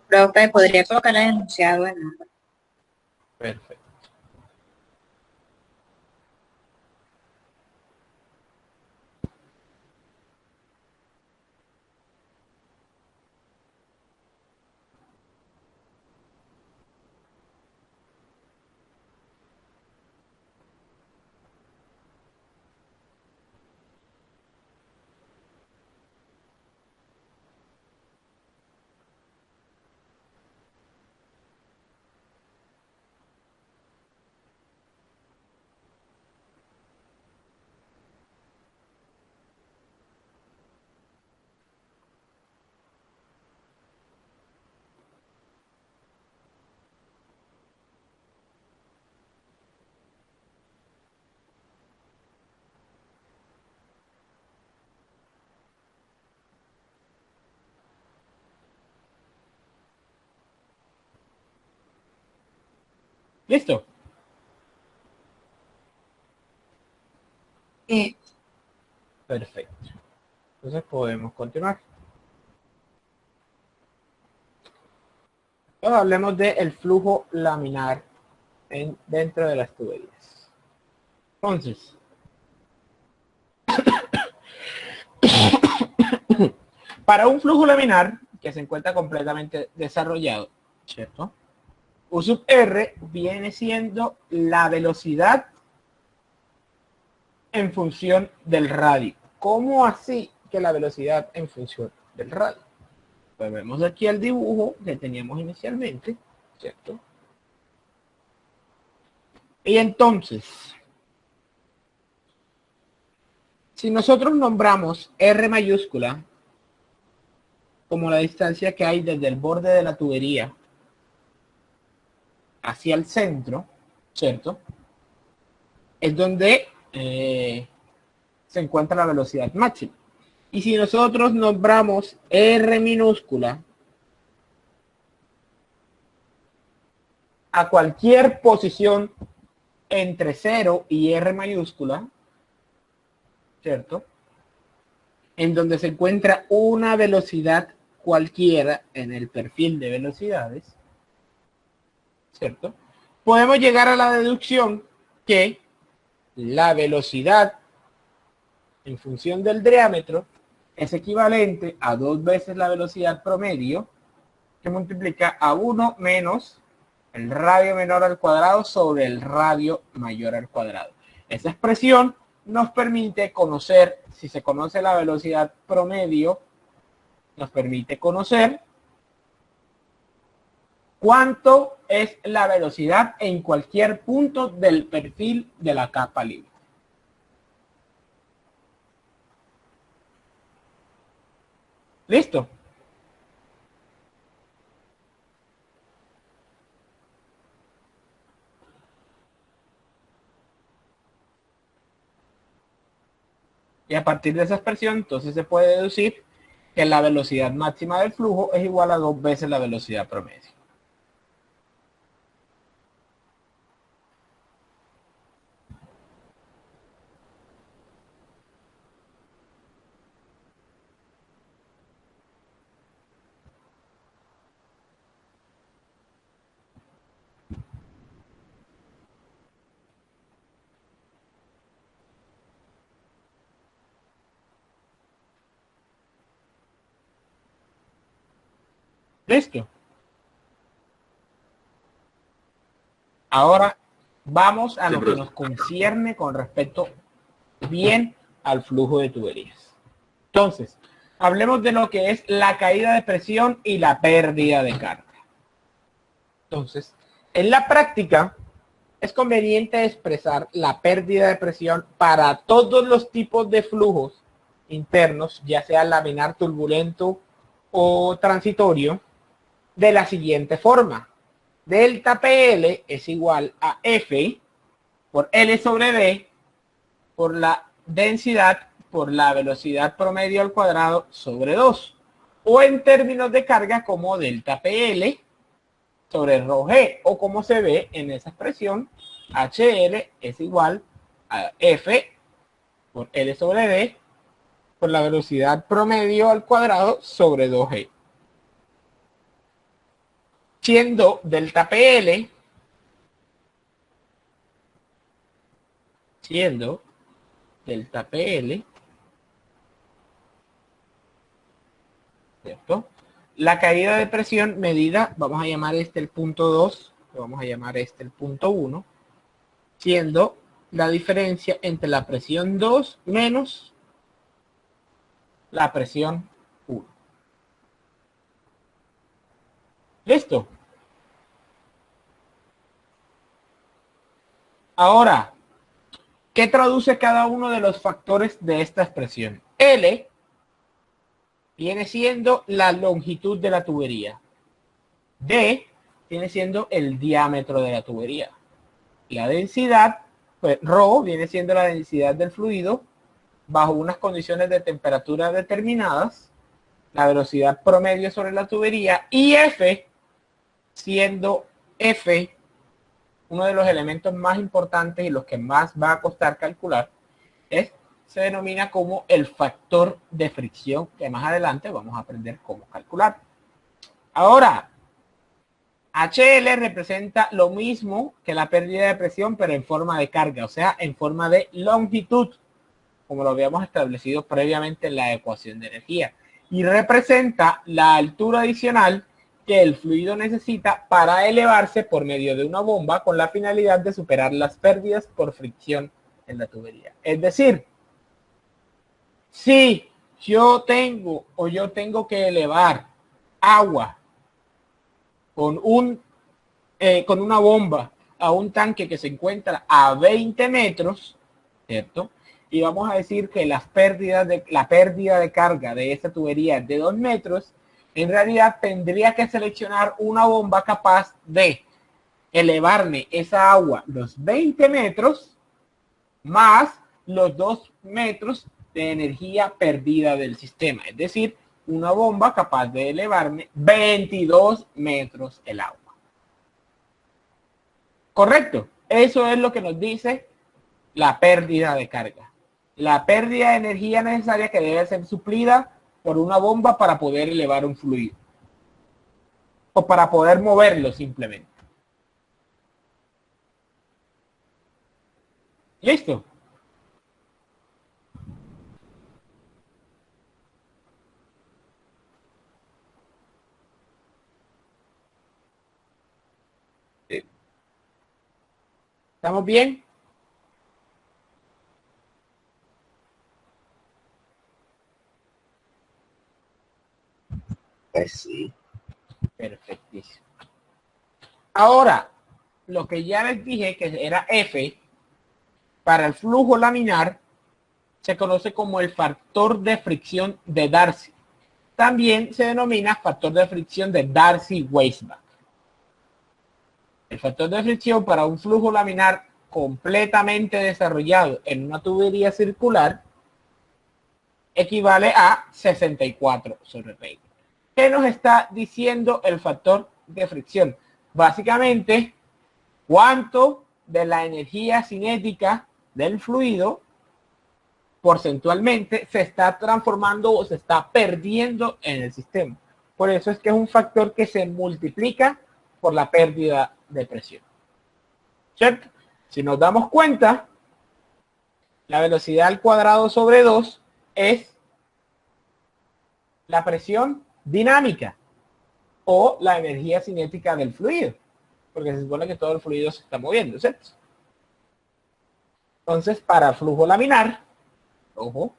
Speaker 6: Profe, ¿podría colocar el enunciado en
Speaker 1: Perfecto. ¿Listo? Perfecto. Entonces podemos continuar. Ahora hablemos del flujo laminar dentro de las tuberías. Entonces, Para un flujo laminar que se encuentra completamente desarrollado, ¿cierto? U sub R viene siendo la velocidad en función del radio. ¿Cómo así que la velocidad en función del radio? Pues vemos aquí el dibujo que teníamos inicialmente, ¿cierto? Y entonces, si nosotros nombramos R mayúscula como la distancia que hay desde el borde de la tubería hacia el centro, ¿cierto? Es donde se encuentra la velocidad máxima. Y si nosotros nombramos R minúscula a cualquier posición entre 0 y R mayúscula, ¿cierto? En donde se encuentra una velocidad cualquiera en el perfil de velocidades, ¿cierto? Podemos llegar a la deducción que la velocidad en función del diámetro es equivalente a 2 veces la velocidad promedio, que multiplica a 1 menos el radio menor al cuadrado sobre el radio mayor al cuadrado. Esa expresión nos permite conocer, si se conoce la velocidad promedio, nos permite conocer cuánto es la velocidad en cualquier punto del perfil de la capa libre. ¿Listo? Y a partir de esa expresión, entonces se puede deducir que la velocidad máxima del flujo es igual a 2 veces la velocidad promedio. ¿Listo? Ahora vamos a lo que nos concierne con respecto bien al flujo de tuberías. Entonces, hablemos de lo que es la caída de presión y la pérdida de carga. Entonces, en la práctica es conveniente expresar la pérdida de presión para todos los tipos de flujos internos, ya sea laminar, turbulento o transitorio, de la siguiente forma. Delta PL es igual a F por L sobre D por la densidad por la velocidad promedio al cuadrado sobre 2. O en términos de carga como delta PL sobre rho G, o como se ve en esa expresión, HL es igual a F por L sobre D por la velocidad promedio al cuadrado sobre 2G. Siendo delta PL, ¿cierto? La caída de presión medida, vamos a llamar este el punto 2, vamos a llamar este el punto 1, siendo la diferencia entre la presión 2 menos la presión 1. ¿Listo? Ahora, ¿qué traduce cada uno de los factores de esta expresión? L viene siendo la longitud de la tubería. D viene siendo el diámetro de la tubería. La densidad, pues rho viene siendo la densidad del fluido bajo unas condiciones de temperatura determinadas. La velocidad promedio sobre la tubería. Y F, siendo F uno de los elementos más importantes y los que más va a costar calcular, se denomina como el factor de fricción, que más adelante vamos a aprender cómo calcular. Ahora, HL representa lo mismo que la pérdida de presión, pero en forma de carga, o sea, en forma de longitud, como lo habíamos establecido previamente en la ecuación de energía. y representa la altura adicional que el fluido necesita para elevarse por medio de una bomba con la finalidad de superar las pérdidas por fricción en la tubería. Es decir, si yo tengo que elevar agua con una bomba a un tanque que se encuentra a 20 metros, ¿cierto? Y vamos a decir que la pérdida de carga de esa tubería es de 2 metros, en realidad tendría que seleccionar una bomba capaz de elevarme esa agua los 20 metros más los 2 metros de energía perdida del sistema. Es decir, una bomba capaz de elevarme 22 metros el agua. ¿Correcto? Eso es lo que nos dice la pérdida de carga. La pérdida de energía necesaria que debe ser suplida por una bomba para poder elevar un fluido. O para poder moverlo simplemente. ¿Listo? ¿Estamos bien?
Speaker 4: Pues sí.
Speaker 1: Perfectísimo. Ahora, lo que ya les dije que era F, para el flujo laminar, se conoce como el factor de fricción de Darcy. También se denomina factor de fricción de Darcy-Weisbach. El factor de fricción para un flujo laminar completamente desarrollado en una tubería circular equivale a 64 sobre 20. ¿Qué nos está diciendo el factor de fricción? Básicamente, cuánto de la energía cinética del fluido porcentualmente se está transformando o se está perdiendo en el sistema. Por eso es que es un factor que se multiplica por la pérdida de presión. ¿Cierto? Si nos damos cuenta, la velocidad al cuadrado sobre 2 es la presión dinámica o la energía cinética del fluido, porque se supone que todo el fluido se está moviendo, ¿cierto? Entonces, para flujo laminar, ojo,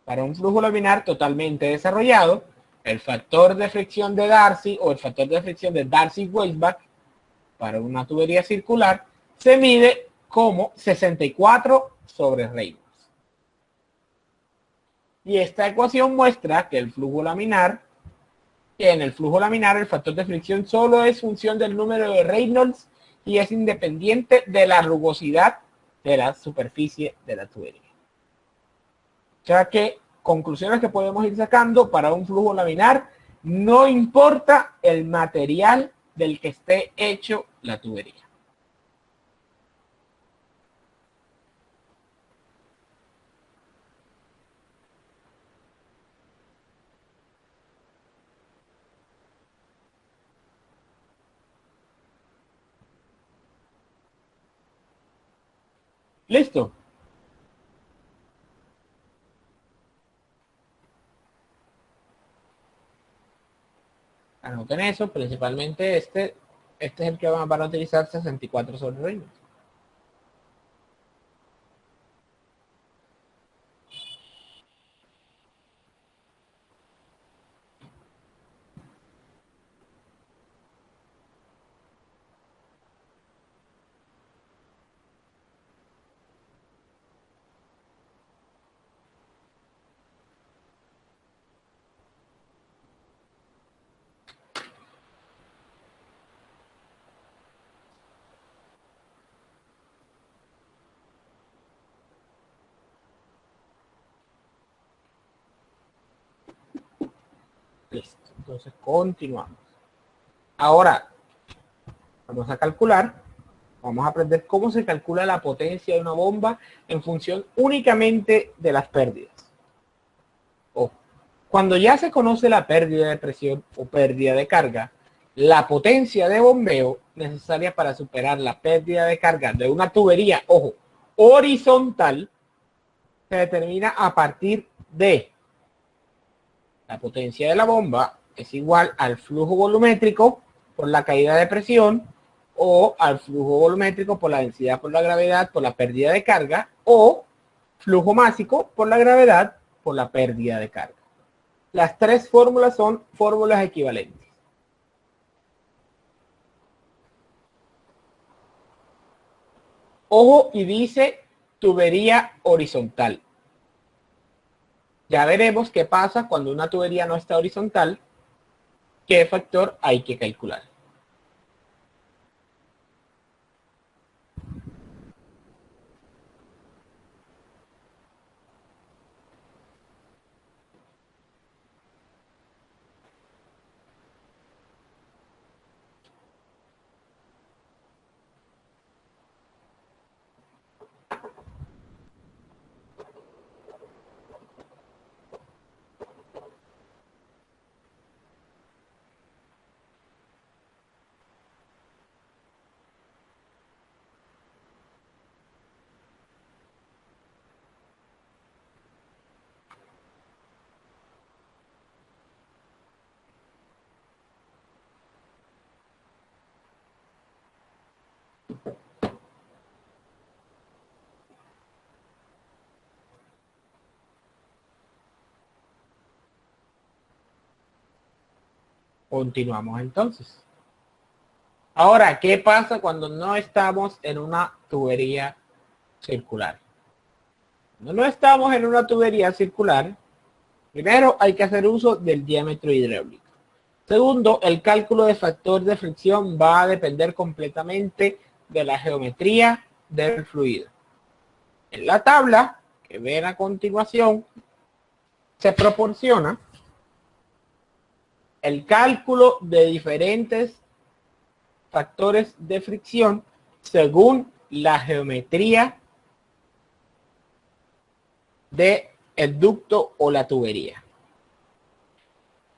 Speaker 1: para un flujo laminar totalmente desarrollado, el factor de fricción de Darcy o el factor de fricción de Darcy-Weisbach para una tubería circular se mide como 64 sobre Reynolds. Y esta ecuación muestra que en el flujo laminar el factor de fricción solo es función del número de Reynolds y es independiente de la rugosidad de la superficie de la tubería. O sea que conclusiones que podemos ir sacando para un flujo laminar, no importa el material del que esté hecho la tubería. ¿Listo? Anoten eso, principalmente este es el que van a utilizar 64 sobre Reynolds. Listo. Entonces continuamos. Ahora vamos a calcular, vamos a aprender cómo se calcula la potencia de una bomba en función únicamente de las pérdidas. Ojo, cuando ya se conoce la pérdida de presión o pérdida de carga, la potencia de bombeo necesaria para superar la pérdida de carga de una tubería, ojo, horizontal, se determina a partir de La potencia de la bomba es igual al flujo volumétrico por la caída de presión o al flujo volumétrico por la densidad por la gravedad por la pérdida de carga o flujo másico por la gravedad por la pérdida de carga. Las tres fórmulas son fórmulas equivalentes. Ojo, y dice tubería horizontal. Ya veremos qué pasa cuando una tubería no está horizontal, qué factor hay que calcular. Continuamos entonces. Ahora, ¿qué pasa cuando no estamos en una tubería circular? Cuando no estamos en una tubería circular, primero hay que hacer uso del diámetro hidráulico. Segundo, el cálculo de factor de fricción va a depender completamente de la geometría del fluido. En la tabla que ven a continuación, se proporciona el cálculo de diferentes factores de fricción según la geometría del ducto o la tubería.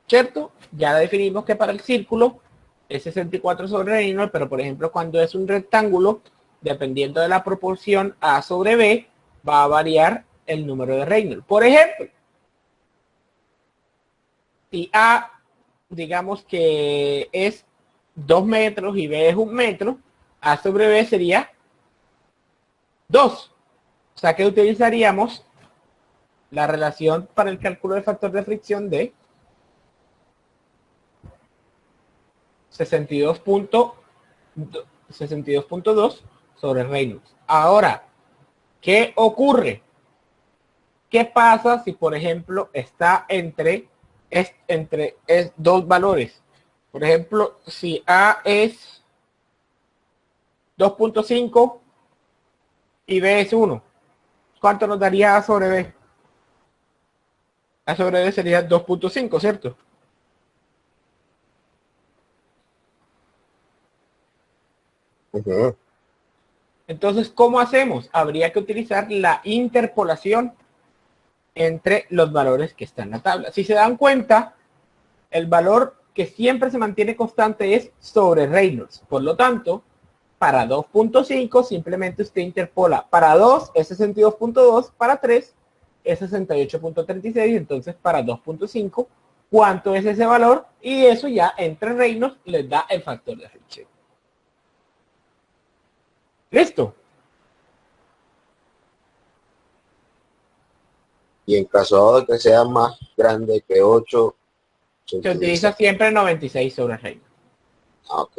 Speaker 1: ¿Cierto? Ya definimos que para el círculo es 64 sobre Reynolds, pero por ejemplo cuando es un rectángulo, dependiendo de la proporción A sobre B, va a variar el número de Reynolds. Por ejemplo, si A, digamos que es 2 metros y B es 1 metro, A sobre B sería 2. O sea que utilizaríamos la relación para el cálculo del factor de fricción de 62.2 sobre Reynolds. Ahora, ¿qué ocurre? ¿Qué pasa si, por ejemplo, está entre dos valores? Por ejemplo, si A es 2.5 y B es 1, ¿cuánto nos daría A sobre B? A sobre B sería 2.5, ¿cierto? Entonces, ¿cómo hacemos? Habría que utilizar la interpolación entre los valores que están en la tabla. Si se dan cuenta, el valor que siempre se mantiene constante es sobre Reynolds. Por lo tanto, para 2.5 simplemente usted interpola. Para 2 es 62.2, para 3 es 68.36. Entonces, para 2.5, ¿cuánto es ese valor? Y eso ya entre Reynolds les da el factor de fricción. ¿Listo?
Speaker 4: Y en caso de que sea más grande que 8,
Speaker 1: Se utiliza siempre 96 sobre Reynolds.
Speaker 4: Ok.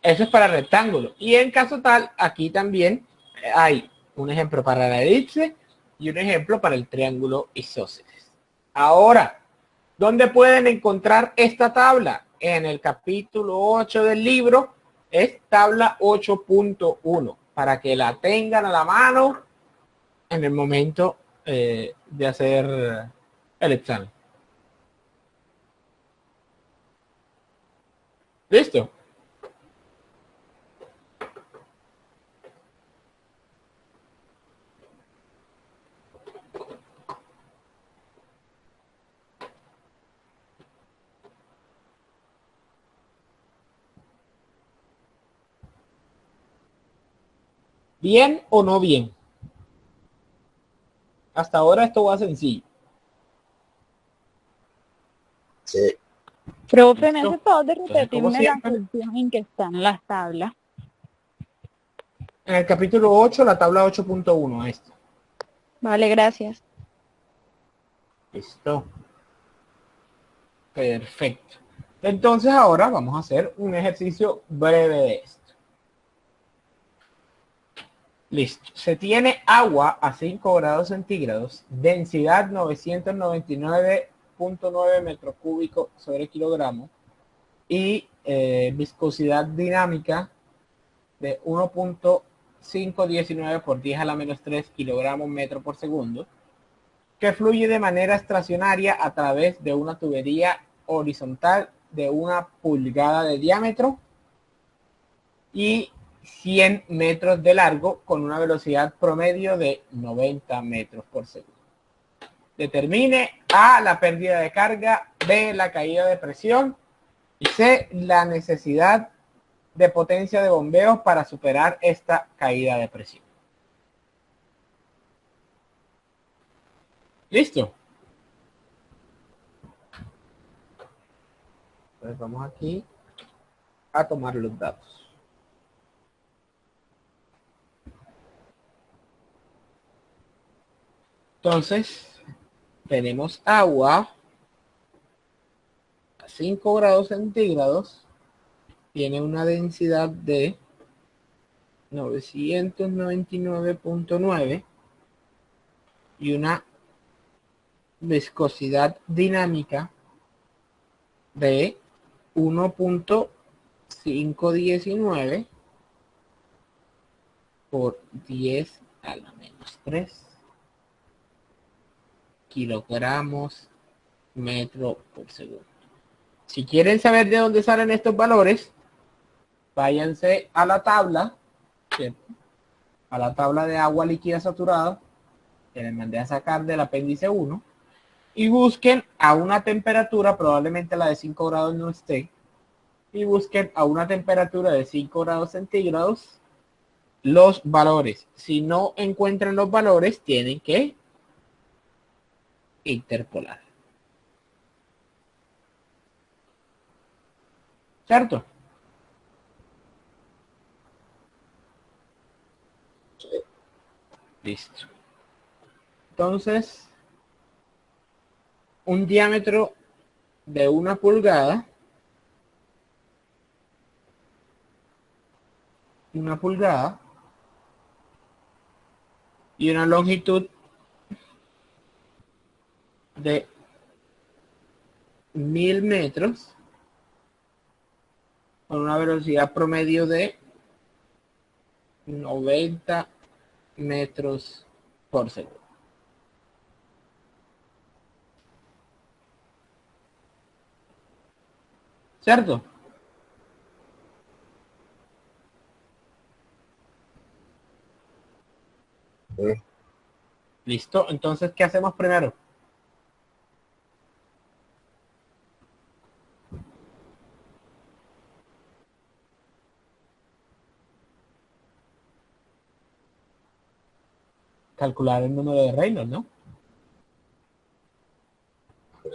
Speaker 1: Eso es para rectángulo. Y en caso tal, aquí también hay un ejemplo para la elipse y un ejemplo para el triángulo isósceles. Ahora, ¿dónde pueden encontrar esta tabla? En el capítulo 8 del libro es tabla 8.1 para que la tengan a la mano en el momento de hacer el examen. ¿Listo? ¿Bien o no bien? Hasta ahora esto va sencillo.
Speaker 7: Profe, ¿me
Speaker 1: ¿Listo?
Speaker 7: hace favor de
Speaker 1: Entonces, como
Speaker 7: repetirme la
Speaker 1: siempre,
Speaker 7: sección en que están las tablas?
Speaker 1: en el capítulo 8, la tabla 8.1, esto.
Speaker 7: Vale, gracias.
Speaker 1: Listo. Perfecto. Entonces ahora vamos a hacer un ejercicio breve de esto. Listo. Se tiene agua a 5 grados centígrados, densidad 999.9 metros cúbicos sobre kilogramo y viscosidad dinámica de 1.519 por 10 a la menos 3 kilogramos metro por segundo, que fluye de manera estacionaria a través de una tubería horizontal de 1 pulgada de diámetro y 100 metros de largo con una velocidad promedio de 90 metros por segundo. Determine A, la pérdida de carga, B, la caída de presión y C, la necesidad de potencia de bombeo para superar esta caída de presión. ¿Listo? Entonces vamos aquí a tomar los datos. Entonces, tenemos agua a 5 grados centígrados, tiene una densidad de 999.9 y una viscosidad dinámica de 1.519 por 10 a la menos 3 kilogramos metro por segundo. Si quieren saber de dónde salen estos valores, váyanse a la tabla, ¿cierto? A la tabla de agua líquida saturada que les mandé a sacar del apéndice 1 y busquen a una temperatura, probablemente la de 5 grados no esté, y busquen a una temperatura de 5 grados centígrados los valores. Si no encuentran los valores, tienen que interpolar. ¿Cierto? Listo. Entonces, un diámetro de 1 pulgada, y una longitud de 1000 metros con una velocidad promedio de 90 metros por segundo. ¿Cierto?
Speaker 4: Sí.
Speaker 1: Listo. Entonces, ¿qué hacemos primero? Calcular el número de Reynolds, ¿no?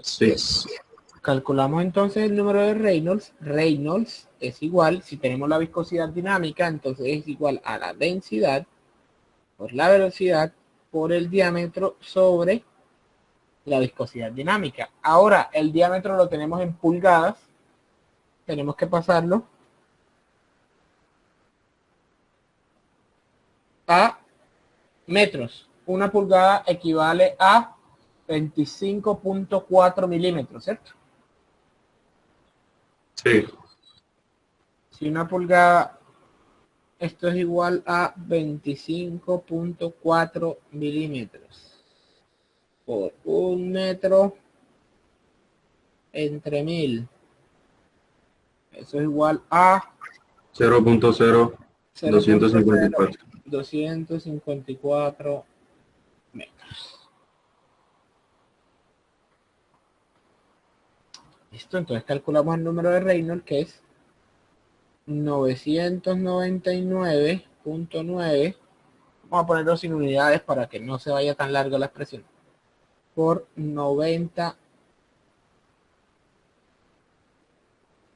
Speaker 3: Sí.
Speaker 1: Calculamos entonces el número de Reynolds. Reynolds es igual, si tenemos la viscosidad dinámica, entonces es igual a la densidad por la velocidad por el diámetro sobre la viscosidad dinámica. Ahora, el diámetro lo tenemos en pulgadas. Tenemos que pasarlo a metros. 1 pulgada equivale a 25.4 milímetros, ¿cierto?
Speaker 3: Sí.
Speaker 1: Si 1 pulgada, esto es igual a 25.4 milímetros por 1 metro entre 1000. Eso es igual a
Speaker 3: 0.0254.
Speaker 1: 254 metros. Listo, entonces calculamos el número de Reynolds, que es 999.9. Vamos a ponerlo sin unidades para que no se vaya tan larga la expresión. Por 90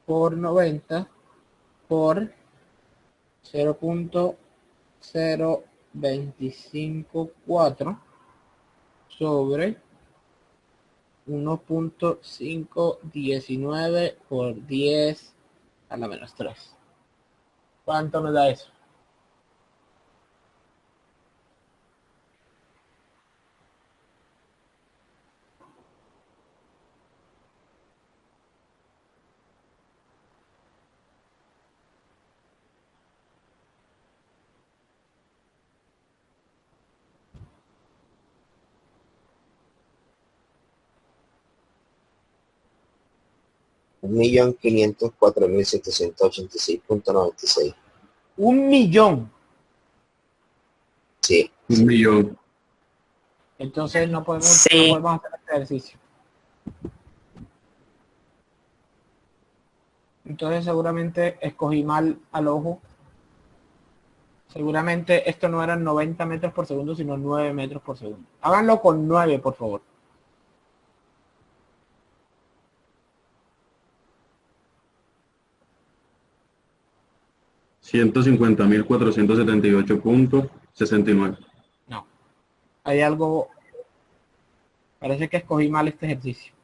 Speaker 1: por 90 por 0.0254 sobre 1.519 por 10 a la menos 3. ¿Cuánto me da eso?
Speaker 4: Un millón 504.786.96.
Speaker 1: 1.000.000.
Speaker 4: Sí.
Speaker 3: 1.000.000.
Speaker 1: Entonces no podemos
Speaker 6: Sí.
Speaker 1: hacer este ejercicio. Entonces seguramente escogí mal al ojo. Seguramente esto no eran 90 metros por segundo, sino 9 metros por segundo. Háganlo con 9, por favor.
Speaker 3: $150.478.69.
Speaker 1: No. Hay algo... Parece que escogí mal este ejercicio.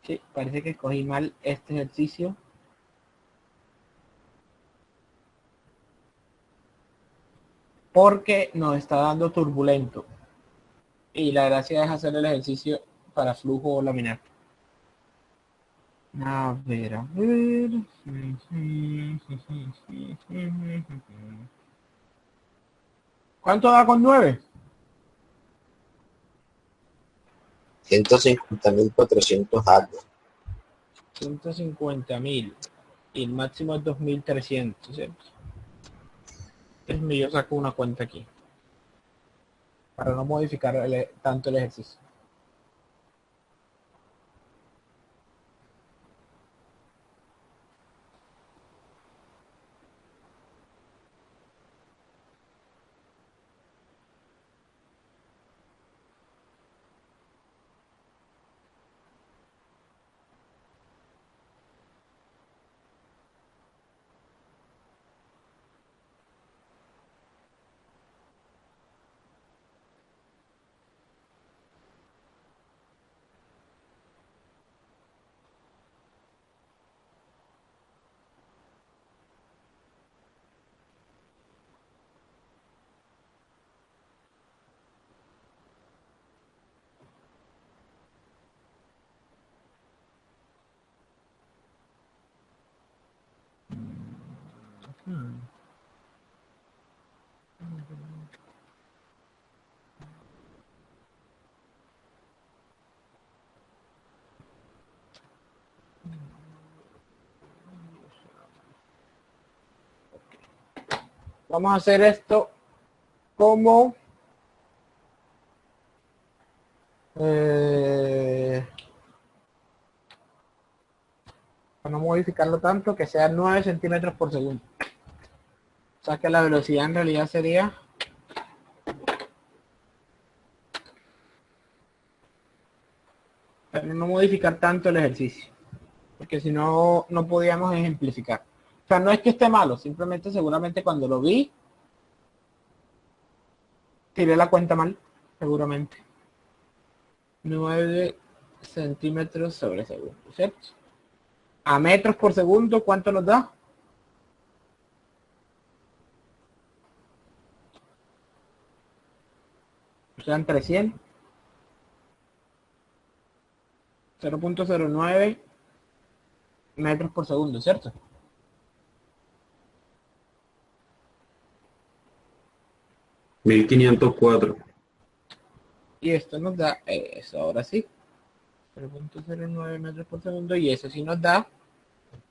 Speaker 1: Sí, parece que escogí mal este ejercicio. Porque nos está dando turbulento. Y la gracia es hacer el ejercicio para flujo laminar. A ver, a ver. ¿Cuánto da con 9?
Speaker 4: 150.400 algo.
Speaker 1: 150.000. Y el máximo es 2.300, ¿cierto? Entonces yo saco una cuenta aquí. Para no modificar tanto el ejercicio. Vamos a hacer esto como para no modificarlo tanto, que sea 9 centímetros por segundo. O sea que la velocidad en realidad sería para no modificar tanto el ejercicio, porque si no, no podíamos ejemplificar. O sea, no es que esté malo, simplemente seguramente cuando lo vi, tiré la cuenta mal, seguramente. 9 centímetros sobre segundo, ¿cierto? A metros por segundo, ¿cuánto nos da? Sean 300. 0.09 metros por segundo, ¿cierto?
Speaker 3: $1.504.
Speaker 1: Y esto nos da eso, ahora sí. 0.09 metros por segundo y eso sí nos da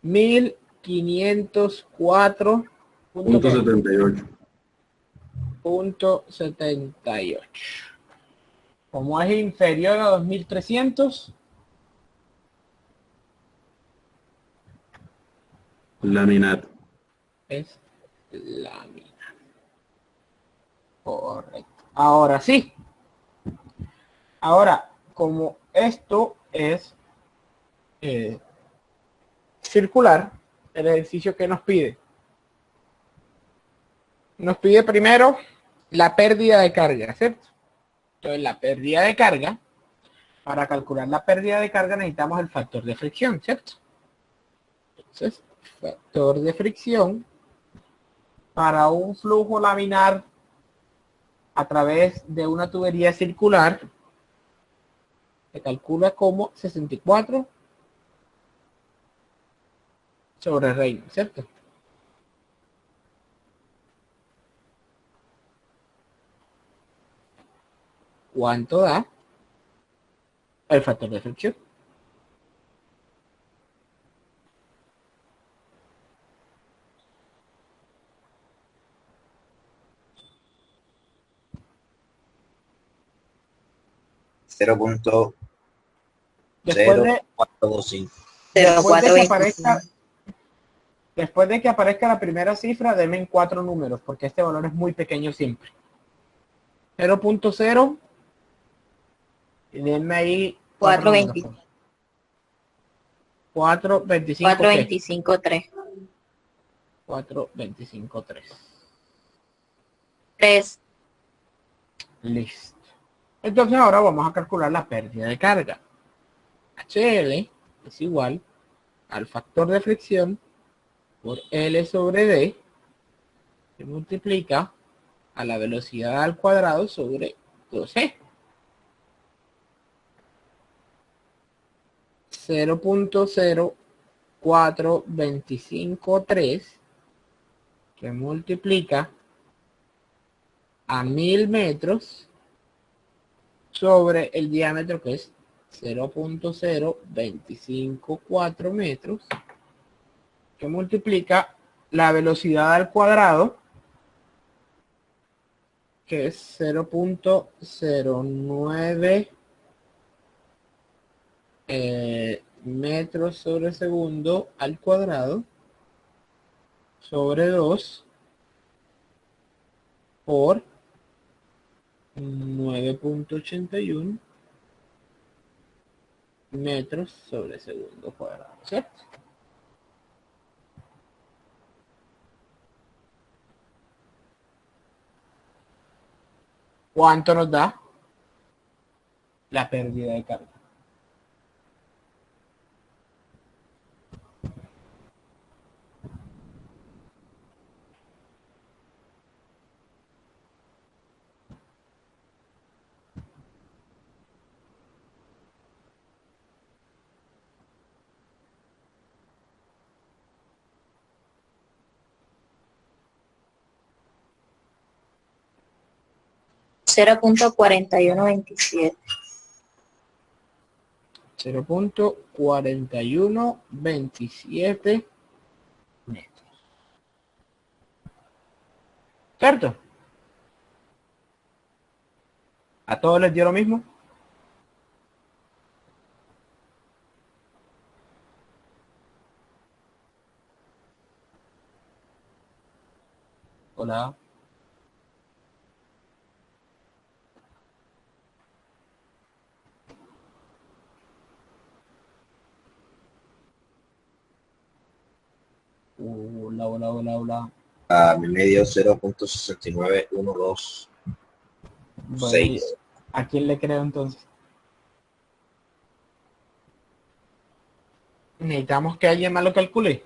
Speaker 1: 1504.78. 78. Como es inferior a 2300,
Speaker 3: Laminato.
Speaker 1: es lámina. Correcto. Ahora sí. Ahora, como esto es circular, el ejercicio que nos pide. Nos pide primero la pérdida de carga, ¿cierto? Entonces, la pérdida de carga, para calcular la pérdida de carga necesitamos el factor de fricción, ¿cierto? Entonces, factor de fricción para un flujo laminar a través de una tubería circular se calcula como 64 sobre Reynolds, ¿cierto? ¿Cuánto da el factor de fricción? Después de,
Speaker 4: 0.0425.
Speaker 1: después de que
Speaker 6: 0,425.
Speaker 1: aparezca, después de que aparezca la primera cifra, denme en 4 números, porque este valor es muy pequeño siempre. 0.0 y denme ahí
Speaker 6: 420.
Speaker 1: 425.
Speaker 6: 425.3.
Speaker 1: 425.3.
Speaker 6: 3.
Speaker 1: Listo. Entonces ahora vamos a calcular la pérdida de carga. HL es igual al factor de fricción por L sobre D, que multiplica a la velocidad al cuadrado sobre 2E. 0.0425.3 que multiplica a 1000 metros sobre el diámetro, que es 0.0254 metros, que multiplica la velocidad al cuadrado, que es 0.09 metros sobre segundo al cuadrado sobre 2 por 9.81 metros sobre segundo cuadrado, ¿cierto? ¿Cuánto nos da la pérdida de carga?
Speaker 6: $0.4127.
Speaker 1: 0.4127 metros. ¿Cierto? ¿A todos les dio lo mismo? Hola. Hola, hola, hola, hola.
Speaker 4: A mi medio 0.6912.
Speaker 1: Bueno,
Speaker 4: 6.
Speaker 1: ¿a quién le creo entonces? Necesitamos que alguien más lo calcule.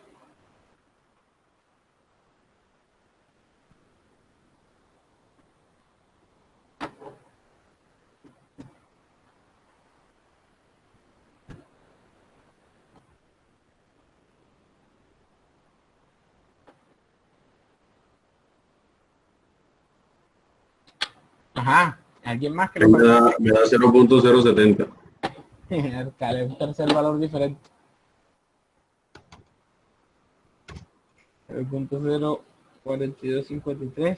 Speaker 1: Ajá, alguien más que lo
Speaker 3: Me
Speaker 1: calcule.
Speaker 3: da 0.070.
Speaker 1: Dale, un tercer valor diferente. 0.04253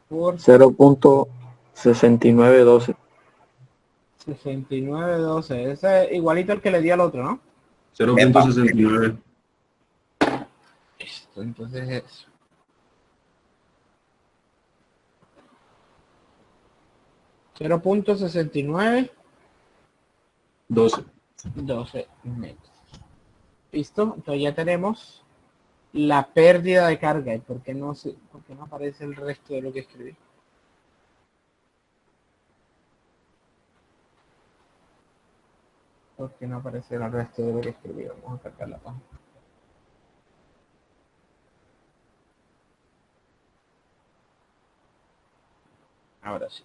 Speaker 1: por
Speaker 2: 0.6912.
Speaker 1: 6912. Ese es igualito al que le di al otro, ¿no?
Speaker 3: 0.69.
Speaker 1: Listo, entonces eso. 0.69,
Speaker 3: 12.
Speaker 1: 12 metros. ¿Listo? Entonces ya tenemos la pérdida de carga. ¿Y por qué no aparece el resto de lo que escribí? ¿Por qué no aparece el resto de lo que escribí? Vamos a cargar la página. Ahora sí.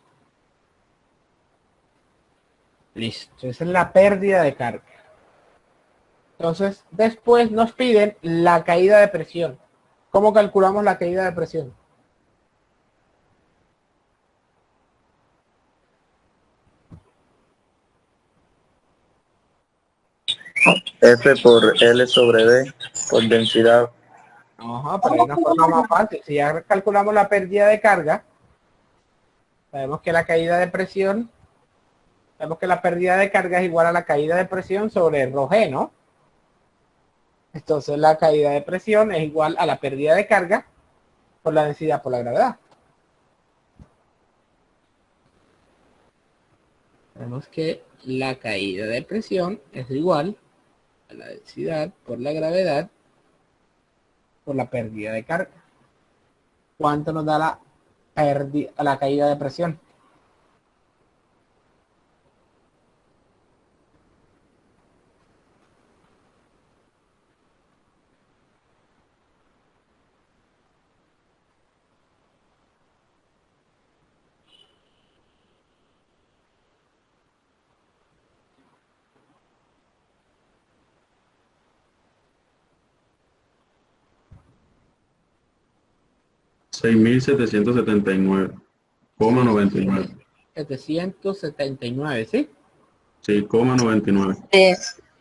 Speaker 1: Listo. Esa es la pérdida de carga. Entonces, después nos piden la caída de presión. ¿Cómo calculamos la caída de presión?
Speaker 2: F por L sobre D por densidad.
Speaker 1: Ajá, pero hay una forma más fácil. Si ya calculamos la pérdida de carga, sabemos que la caída de presión, sabemos que la pérdida de carga es igual a la caída de presión sobre ρg, ¿no? Entonces la caída de presión es igual a la pérdida de carga por la densidad por la gravedad. Sabemos que la caída de presión es igual a la densidad por la gravedad por la pérdida de carga. ¿Cuánto nos da la caída de presión?
Speaker 3: $6,779,99.
Speaker 1: 779, ¿sí?
Speaker 3: Sí, coma 99.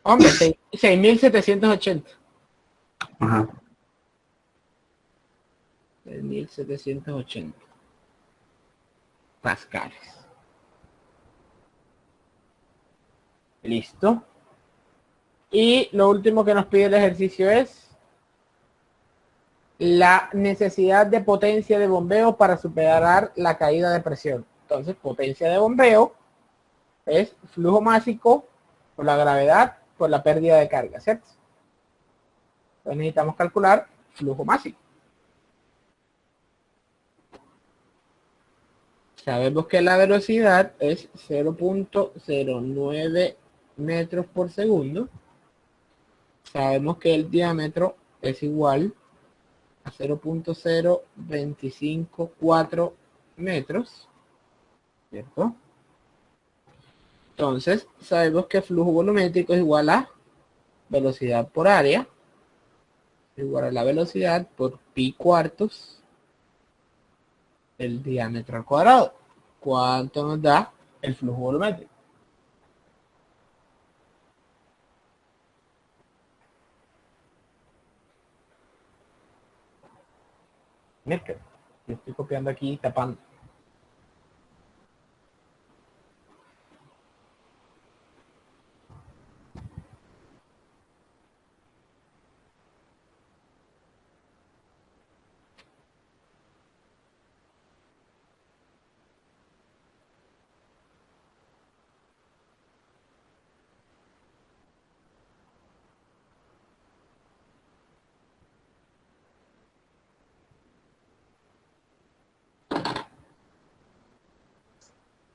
Speaker 1: Hombre, 6.780.
Speaker 3: Ajá.
Speaker 1: 6.780 pascales. Listo. Y lo último que nos pide el ejercicio es la necesidad de potencia de bombeo para superar la caída de presión. Entonces, potencia de bombeo es flujo másico por la gravedad por la pérdida de carga, ¿cierto? Entonces necesitamos calcular flujo másico. Sabemos que la velocidad es 0.09 metros por segundo. Sabemos que el diámetro es igual a 0.0254 metros, ¿cierto? Entonces, sabemos que flujo volumétrico es igual a velocidad por área, es igual a la velocidad por pi cuartos el diámetro al cuadrado. ¿Cuánto nos da el flujo volumétrico? Mira, yo estoy copiando aquí y tapando.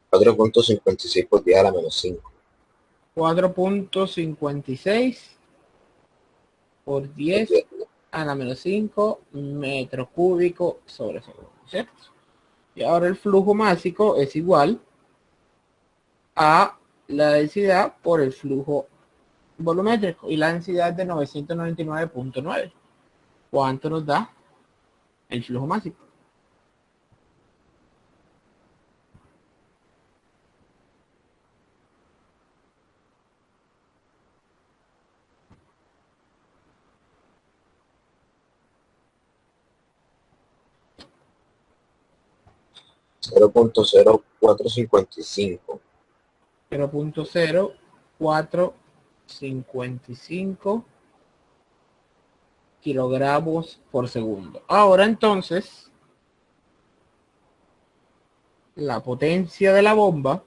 Speaker 4: Cuatro punto 56 por 10 a la menos 5.
Speaker 1: 4.56 por 10 a la menos 5 metros cúbicos sobre segundo, ¿cierto? Y ahora el flujo másico es igual a la densidad por el flujo volumétrico y la densidad es de 999.9. ¿Cuánto nos da el flujo másico?
Speaker 4: Cero punto 0455.
Speaker 1: 0.0455 kilogramos por segundo. Ahora entonces la potencia de la bomba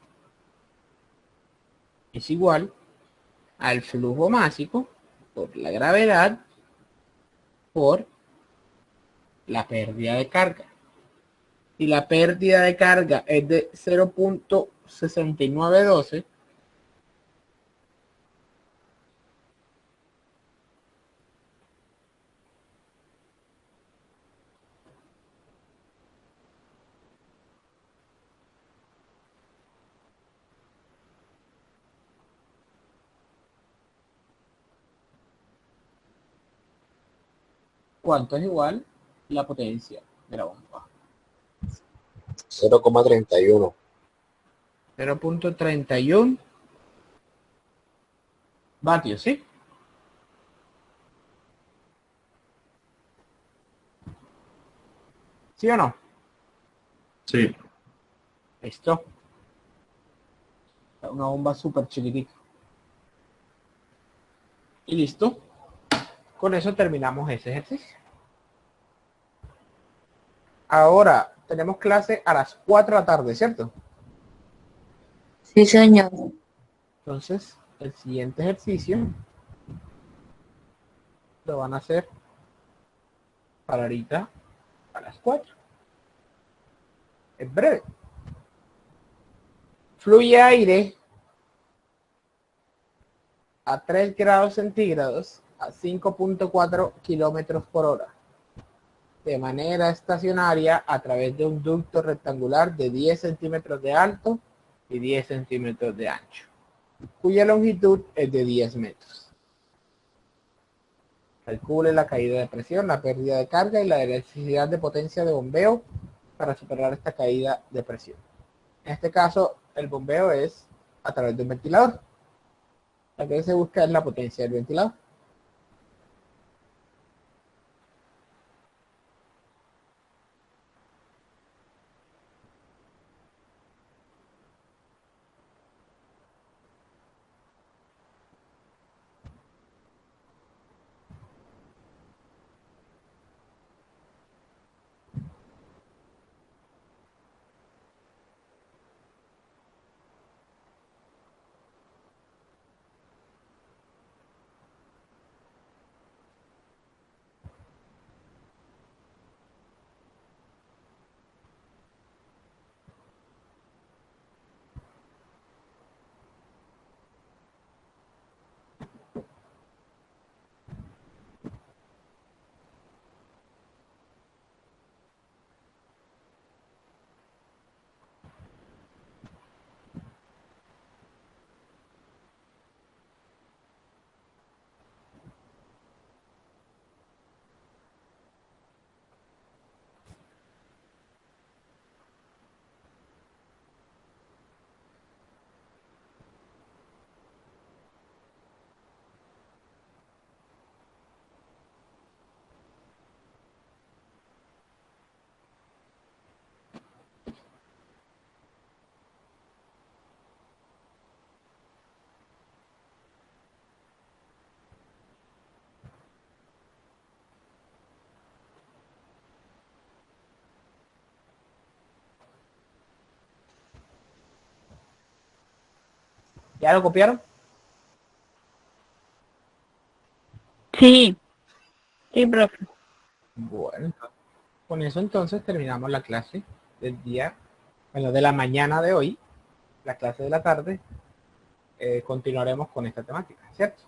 Speaker 1: es igual al flujo másico por la gravedad por la pérdida de carga. Y la pérdida de carga es de 0.6912, ¿cuánto es igual la potencia de la bomba?
Speaker 4: 0,31.
Speaker 1: 0.31 vatios, ¿sí? ¿Sí o no?
Speaker 3: Sí.
Speaker 1: Listo. Una bomba súper chiquitita. Y listo. Con eso terminamos ese ejercicio. Ahora tenemos clase a las 4 de la tarde, ¿cierto?
Speaker 6: Sí, señor.
Speaker 1: Entonces, el siguiente ejercicio lo van a hacer para ahorita a las 4. Es breve. Fluye aire a 3 grados centígrados a 5.4 kilómetros por hora de manera estacionaria a través de un ducto rectangular de 10 centímetros de alto y 10 centímetros de ancho, cuya longitud es de 10 metros. Calcule la caída de presión, la pérdida de carga y la necesidad de potencia de bombeo para superar esta caída de presión. En este caso, el bombeo es a través de un ventilador. La que se busca es la potencia del ventilador. ¿Ya lo copiaron?
Speaker 7: Sí, sí, profe.
Speaker 1: Bueno, con eso entonces terminamos la clase del día, bueno, de la mañana de hoy, la clase de la tarde. Continuaremos con esta temática, ¿cierto?